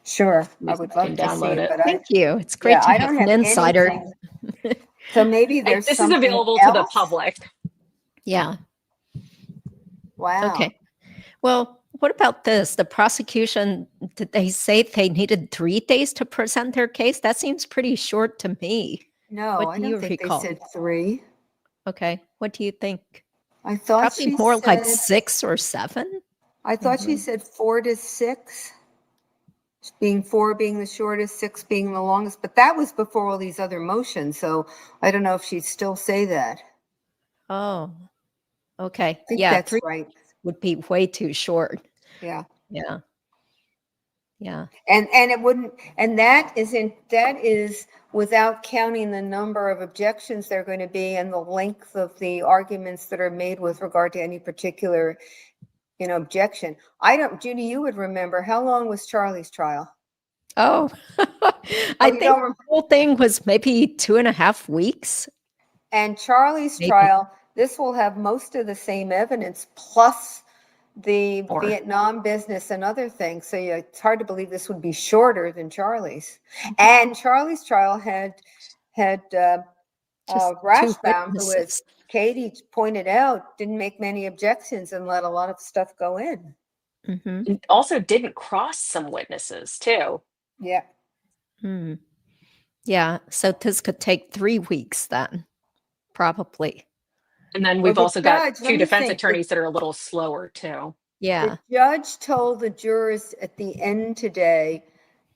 Sure, I would love can to download see it, it. but Thank you. It's great to I have don't an have insider. anything. So maybe there's This is something available else? to the public. Yeah. Wow. Okay. Well, what about this? The prosecution, did they say they needed 3 days to present their case? That seems pretty short to me. No, What I do you don't think recall? they said 3. Okay. What do you think? I thought Probably she more like said, 6 or 7. I thought she said 4 to 6, being 4 being the shortest, 6 being the longest, but that was before all these other motions, so I don't know if she'd still say that. Oh, okay. I think Yeah, that's 3 right. would be way too short. Yeah. Yeah. Yeah. And it wouldn't, and that is without counting the number of objections there are going to be and the length of the arguments that are made with regard to any particular, objection. Judy, you would remember, how long was Charlie's trial? Oh, I think don't the whole thing was maybe 2.5 weeks. And Charlie's Maybe. trial, this will have most of the same evidence plus the More. Vietnam business and other things. So it's hard to believe this would be shorter than Charlie's. And Charlie's trial had Just 2 Rashbaum, who, as witnesses. Katie pointed out, didn't make many objections and let a lot of stuff go in. Mhm. And also didn't cross some witnesses too. Yeah. Hmm. Yeah, so this could take 3 weeks then, probably. And then we've the also got judge, let 2 me defense think, attorneys that are a little slower too. Yeah. The judge told the jurors at the end today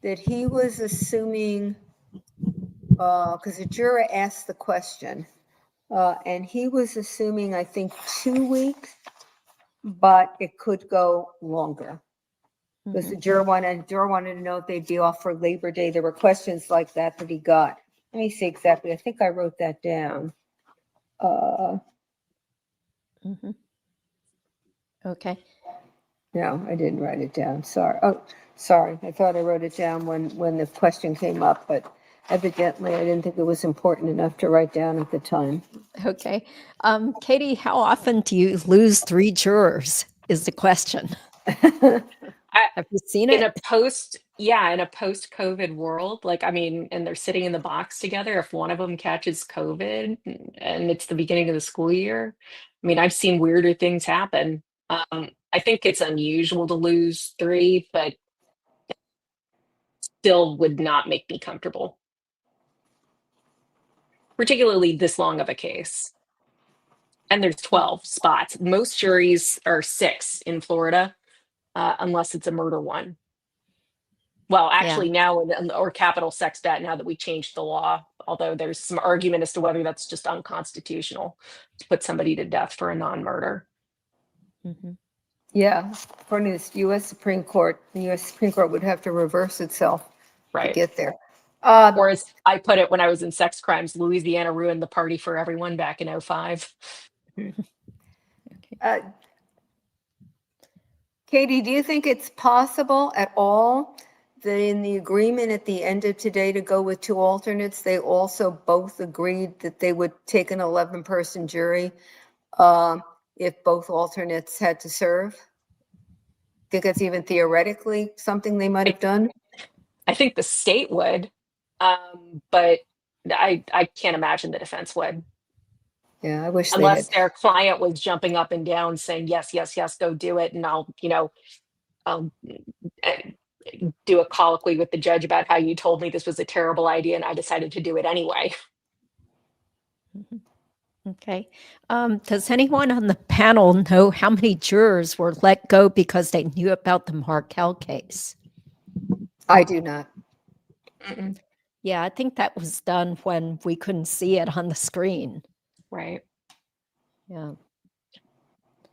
that he was assuming, because the juror asked the question, and he was assuming, I think, 2 weeks, but it could go longer. Because the juror wanted to know if they'd be off for Labor Day. There were questions like that he got. Let me see exactly. I think I wrote that down. Mhm. Okay. No, I didn't write it down. Sorry. Oh, sorry. I thought I wrote it down when the question came up, but evidently I didn't think it was important enough to write down at the time. Okay. Katie, how often do you lose 3 jurors is the question. Have you seen In it? a post-COVID world, like, I mean, and they're sitting in the box together, if one of them catches COVID and it's the beginning of the school year, I mean, I've seen weirder things happen. I think it's unusual to lose 3, but still would not make me comfortable. Particularly this long of a case. And there's 12 spots. Most juries are 6 in Florida, unless it's a murder one. Well, actually now, or capital sex bet, now that we changed the law, although there's some argument as to whether that's just unconstitutional to put somebody to death for a non-murder. Mhm. Yeah, according to the U.S. Supreme Court, the U.S. Supreme Court would have to reverse itself to Right. get there. Or as I put it when I was in sex crimes, Louisiana ruined the party for everyone back in 05. Katie, do you think it's possible at all that in the agreement at the end of today to go with 2 alternates, they also both agreed that they would take an 11-person jury if both alternates had to serve? Think that's even theoretically something they might have done? I think the state would, but I can't imagine the defense would. Yeah, I wish they Unless had. their client was jumping up and down saying, yes, yes, yes, go do it. And I'll do a colloquy with the judge about how you told me this was a terrible idea and I decided to do it anyway. Okay. Does anyone on the panel know how many jurors were let go because they knew about the Markel case? I do not. Mm-mm. Yeah, I think that was done when we couldn't see it on the screen. Right. Yeah.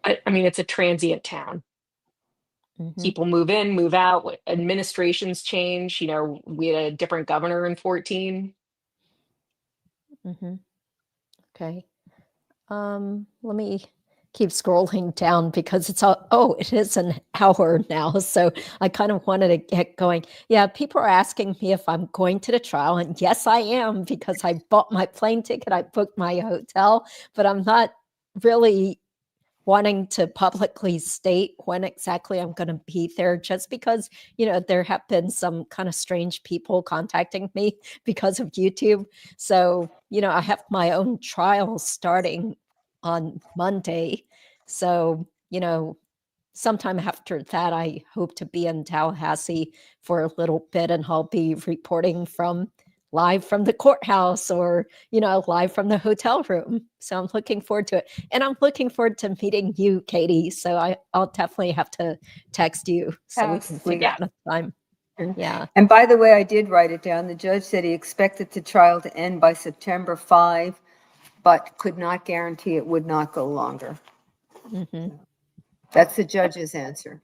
I mean, it's a transient town. Mhm. People move in, move out, administrations change. We had a different governor in 14. Mhm. Okay. Let me keep scrolling down because it is an hour now. So I kind of wanted to get going. Yeah, people are asking me if I'm going to the trial. And yes, I am, because I bought my plane ticket, I booked my hotel, but I'm not really wanting to publicly state when exactly I'm going to be there, just because, there have been some kind of strange people contacting me because of YouTube. So, I have my own trial starting on Monday. So, sometime after that, I hope to be in Tallahassee for a little bit, and I'll be reporting live from the courthouse, or, live from the hotel room. So I'm looking forward to it. And I'm looking forward to meeting you, Katie. So I'll definitely have to text you so we can figure out a time. Yeah. And by the way, I did write it down. The judge said he expected the trial to end by September 5, but could not guarantee it would not go longer. Mhm. That's the judge's answer.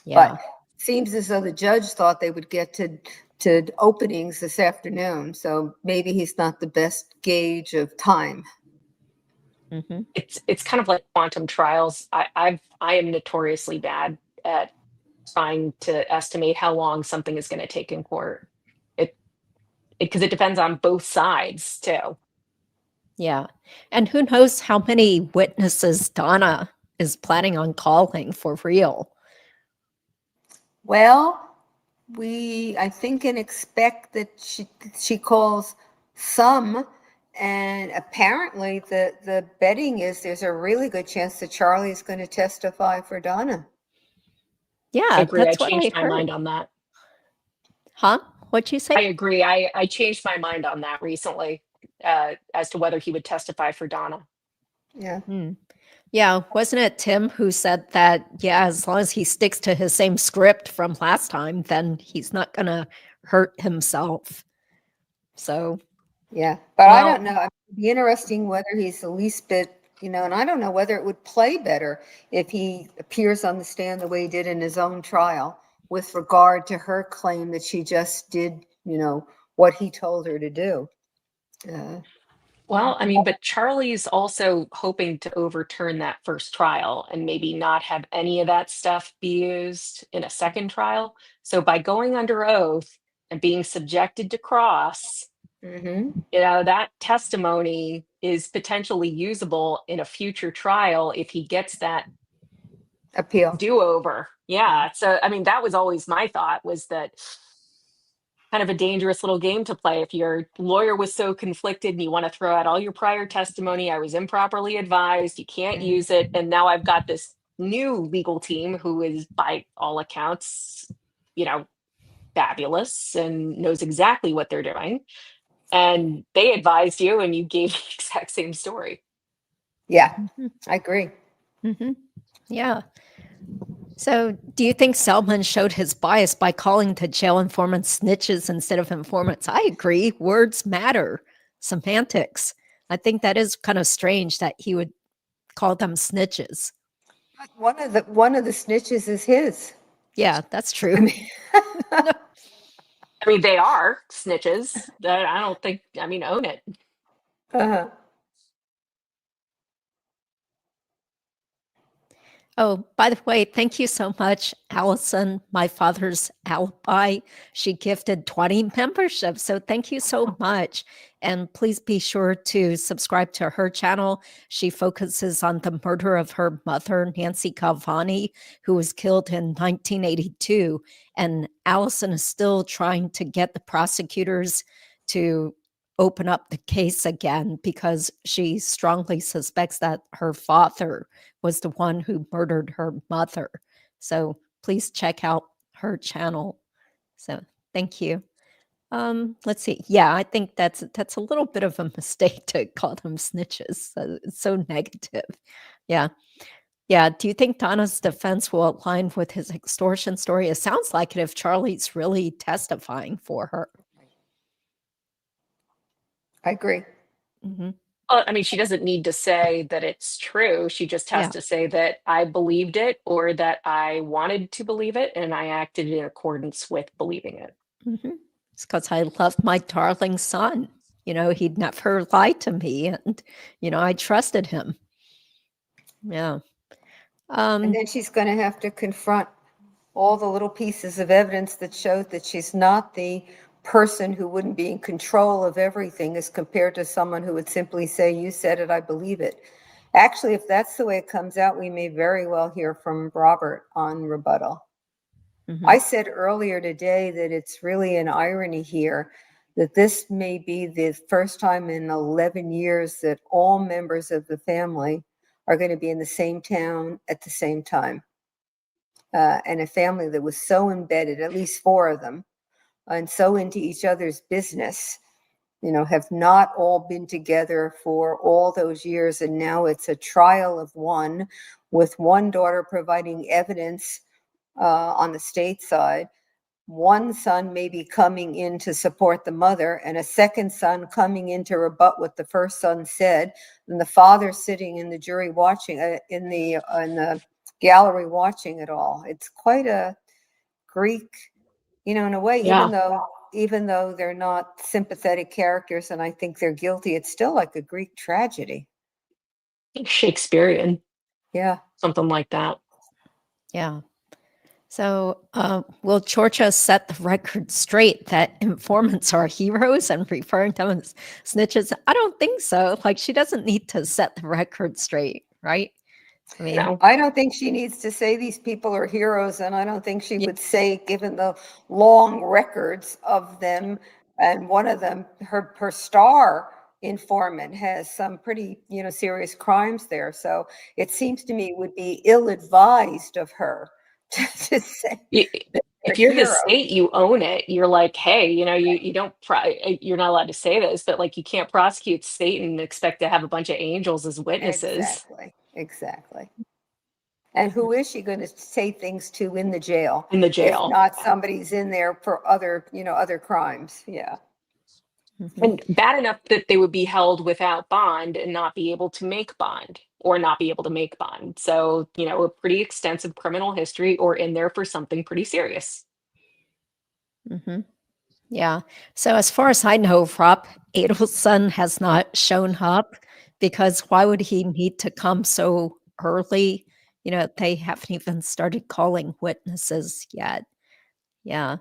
Yeah. But seems as though the judge thought they would get to openings this afternoon. So maybe he's not the best gauge of time. Mhm. It's kind of like quantum trials. I am notoriously bad at trying to estimate how long something is going to take in court. Because it depends on both sides too. Yeah. And who knows how many witnesses Donna is planning on calling for real. Well, I think and expect that she calls some, and apparently the betting is there's a really good chance that Charlie is going to testify for Donna. Yeah, I agree. I that's what I changed my heard. mind on that. Huh? What'd you say? I agree. I changed my mind on that recently, as to whether he would testify for Donna. Yeah. Yeah, wasn't it Tim who said that, yeah, as long as he sticks to his same script from last time, then he's not going to hurt himself. So, Yeah. But I Well, don't know. It'd be interesting whether he's the least bit, and I don't know whether it would play better if he appears on the stand the way he did in his own trial with regard to her claim that she just did, what he told her to do. Well, I mean, but Charlie's also hoping to overturn that first trial and maybe not have any of that stuff be used in a second trial. So by going under oath and being subjected to cross, Mm-hmm. that testimony is potentially usable in a future trial if he gets that Appeal. do-over. Yeah. So, I mean, that was always my thought, was that kind of a dangerous little game to play. If your lawyer was so conflicted and you want to throw out all your prior testimony, I was improperly advised, you can't use it. And now I've got this new legal team who is, by all accounts, fabulous and knows exactly what they're doing. And they advised you and you gave the exact same story. Yeah, I agree. mhm. Yeah. So, do you think Selman showed his bias by calling the jail informants snitches instead of informants? I agree. Words matter. Semantics. I think that is kind of strange that he would call them snitches. One of the snitches is his. Yeah, that's true. I mean, I mean, they are snitches. I don't think, I mean, own it. Uh-huh. Oh, by the way, thank you so much, Allison, my father's alibi. She gifted 20 memberships. So thank you so much. And please be sure to subscribe to her channel. She focuses on the murder of her mother, Nancy Calvani, who was killed in 1982. And Allison is still trying to get the prosecutors to open up the case again because she strongly suspects that her father was the one who murdered her mother. So please check out her channel. So thank you. Let's see. Yeah, I think that's a little bit of a mistake to call them snitches. It's so negative. Yeah. Yeah. Do you think Donna's defense will align with his extortion story? It sounds like it if Charlie's really testifying for her. I agree. Mhm. Well, I mean, she doesn't need to say that it's true. She just has Yeah. to say that I believed it or that I wanted to believe it and I acted in accordance with believing it. Mhm. It's because I loved my darling son. He'd never lied to me, and I trusted him. Yeah. And then she's going to have to confront all the little pieces of evidence that showed that she's not the person who wouldn't be in control of everything as compared to someone who would simply say, you said it, I believe it. Actually, if that's the way it comes out, we may very well hear from Robert on rebuttal. Mhm. I said earlier today that it's really an irony here that this may be the first time in 11 years that all members of the family are going to be in the same town at the same time. And a family that was so embedded, at least 4 of them, and so into each other's business, have not all been together for all those years. And now it's a trial of one, with one daughter providing evidence on the state side, one son maybe coming in to support the mother, and a second son coming in to rebut what the first son said, and the father sitting in the jury watching, in the gallery watching it all. It's quite a Greek, in a way, Yeah. even though they're not sympathetic characters and I think they're guilty, it's still like a Greek tragedy. Shakespearean, Yeah. something like that. Yeah. So, will Georgia set the record straight that informants are heroes and referring to them as snitches? I don't think so. Like, she doesn't need to set the record straight, right? I mean, No. I don't think she needs to say these people are heroes, and I don't think she Yeah. would say, given the long records of them, and one of them, her star informant has some pretty, serious crimes there. So it seems to me it would be ill-advised of her to say that they're If you're the heroes. state, you own it. You're like, hey, you don't, you're not allowed to say this, but like you can't prosecute state and expect to have a bunch of angels as witnesses Exactly. And who is she going to say things to in the jail? in the If jail. not somebody's in there for other crimes. Yeah. Mhm. And bad enough that they would be held without bond and not be able to make bond or not be able to make bond. So, a pretty extensive criminal history or in there for something pretty serious. Mhm. Yeah. So as far as I know, Rob Adelson has not shown up because why would he need to come so early? They haven't even started calling witnesses yet. Yeah.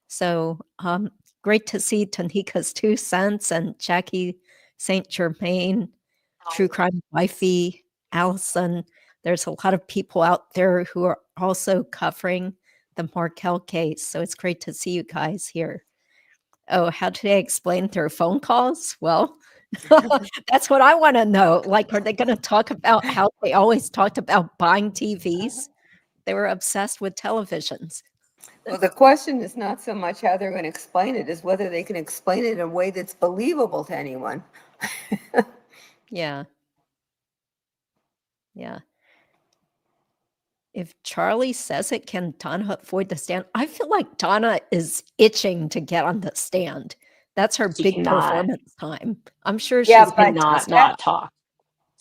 So great to see Tanika's 2 cents and Jackie St. Germain, True Crime Wifey, Allison. There's a lot of people out there who are also covering the Markel case. So it's great to see you guys here. Oh, how do they explain their phone calls? Well, that's what I want to know. Like, are they going to talk about how they always talked about buying TVs? They were obsessed with televisions. Well, the question is not so much how they're going to explain it, as whether they can explain it in a way that's believable to anyone. Yeah. Yeah. If Charlie says it, can Donna avoid the stand? I feel like Donna is itching to get on the stand. That's her She big cannot. performance time. I'm sure Yeah, she's but Cannot that- not talk.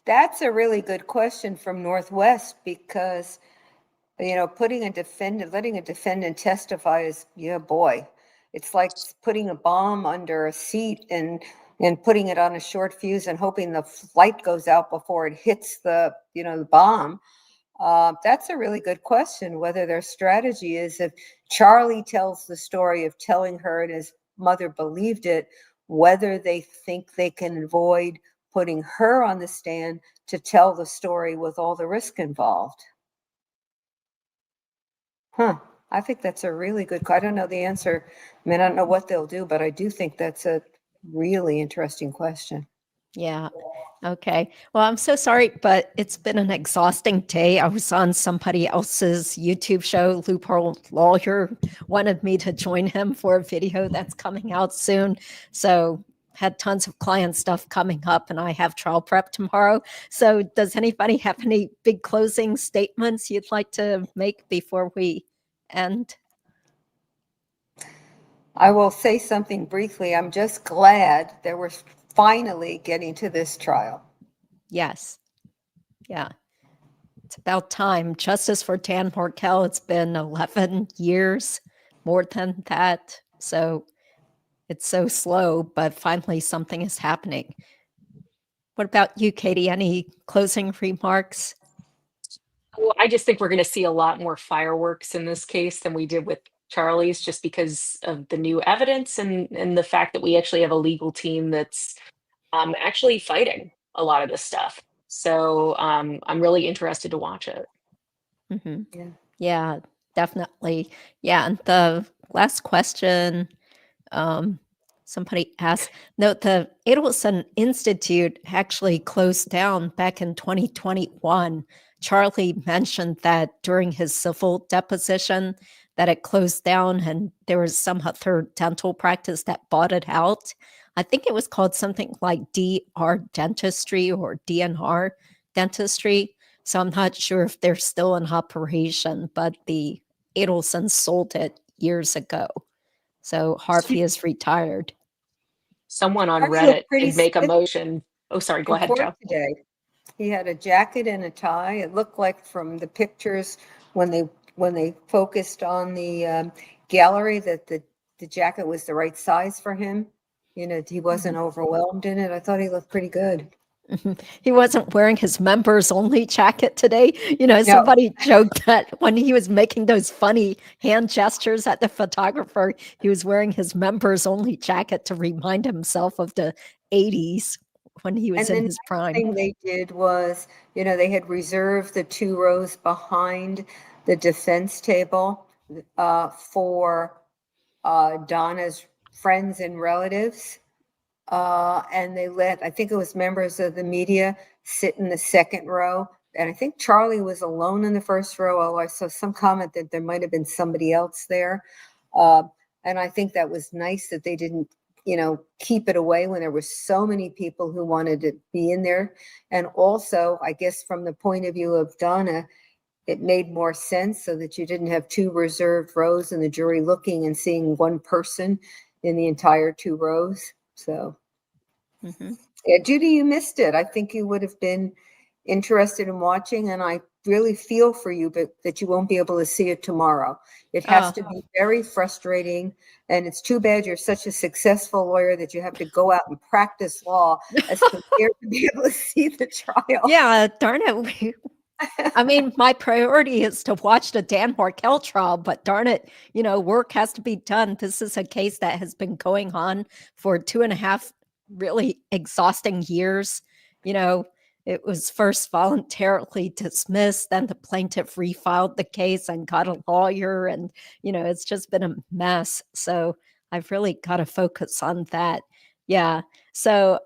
That's a really good question from Northwest because, letting a defendant testify is, yeah, boy. It's like putting a bomb under a seat and putting it on a short fuse and hoping the light goes out before it hits the, the bomb. That's a really good question, whether their strategy is, if Charlie tells the story of telling her and his mother believed it, whether they think they can avoid putting her on the stand to tell the story with all the risk involved. I think that's a really good, I don't know the answer. I mean, I don't know what they'll do, but I do think that's a really interesting question. Yeah. Okay. Well, I'm so sorry, but it's been an exhausting day. I was on somebody else's YouTube show. Loophole Lawyer wanted me to join him for a video that's coming out soon. So had tons of client stuff coming up, and I have trial prep tomorrow. So does anybody have any big closing statements you'd like to make before we end? I will say something briefly. I'm just glad that we're finally getting to this trial. Yes. Yeah. It's about time. Justice for Dan Markel. It's been 11 years, more than that. So it's so slow, but finally something is happening. What about you, Katie? Any closing remarks? Well, I just think we're going to see a lot more fireworks in this case than we did with Charlie's, just because of the new evidence and the fact that we actually have a legal team that's actually fighting a lot of this stuff. So I'm really interested to watch it. Mm-hmm. Yeah, definitely. Yeah, and the last question, somebody asked, no, the Adelson Institute actually closed down back in 2021. Charlie mentioned that during his civil deposition that it closed down, and there was some other dental practice that bought it out. I think it was called something like DR Dentistry or DNR Dentistry. So I'm not sure if they're still in operation, but the Adelsons sold it years ago. So Harvey is retired. Someone on Harvey Reddit looked pretty did make a stiff motion. Oh, sorry. Go in ahead, court Joe. today. He had a jacket and a tie. It looked like from the pictures when they focused on the gallery that the jacket was the right size for him. He wasn't overwhelmed in it. I thought he looked pretty good. He wasn't wearing his members only jacket today. No. Somebody joked that when he was making those funny hand gestures at the photographer, he was wearing his members only jacket to remind himself of the 80s when he was in his prime. The thing they did was, they had reserved the 2 rows behind the defense table for Donna's friends and relatives. And they let, I think it was members of the media sit in the second row. And I think Charlie was alone in the first row. Although I saw some comment that there might have been somebody else there. And I think that was nice that they didn't, keep it away when there were so many people who wanted to be in there. And also, I guess from the point of view of Donna, it made more sense so that you didn't have 2 reserved rows and the jury looking and seeing one person in the entire 2 rows. So, yeah, Judy, you missed it. I think you would have been interested in watching, and I really feel for you, but that you won't be able to see it tomorrow. It has to be very frustrating, and it's too bad you're such a successful lawyer that you have to go out and practice law as compared to be able to see the trial. Yeah, darn it. I mean, my priority is to watch the Dan Markel trial, but darn it, work has to be done. This is a case that has been going on for 2.5 really exhausting years. It was first voluntarily dismissed, then the plaintiff refiled the case and got a lawyer, and it's just been a mess. So I've really got to focus on that. Yeah. So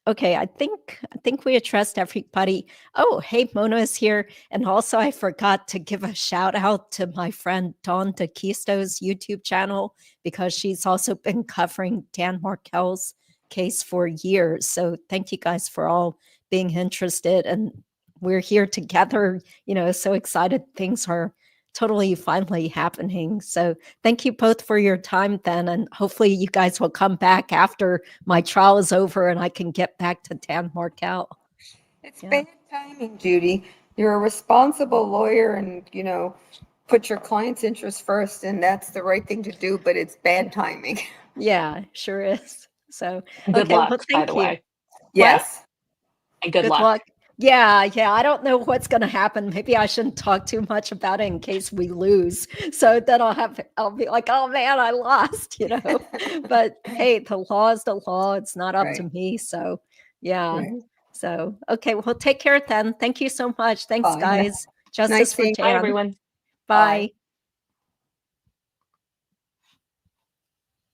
okay, I think we addressed everybody. Oh, hey, Mona is here. And also I forgot to give a shout out to my friend Dawn DeKisto's YouTube channel, because she's also been covering Dan Markel's case for years. So thank you guys for all being interested, and we're here together, so excited things are totally finally happening. So thank you both for your time then, and hopefully you guys will come back after my trial is over and I can get back to Dan Markel. It's bad timing, Judy. You're a responsible lawyer, and put your client's interest first, and that's the right thing to do, but it's bad timing. Yeah, sure is. So, Good okay, luck, well, by thank the you. way. Yes. And good Good luck. luck. Yeah, I don't know what's going to happen. Maybe I shouldn't talk too much about it in case we lose. So then I'll be like, oh man, I lost, But hey, the law is the law. It's not up to Right. me. So yeah. Right. So okay, well, take care then. Thank you so much. Thanks, Bye. guys. Justice Nice for seeing you. Bye, Dan. everyone. Bye.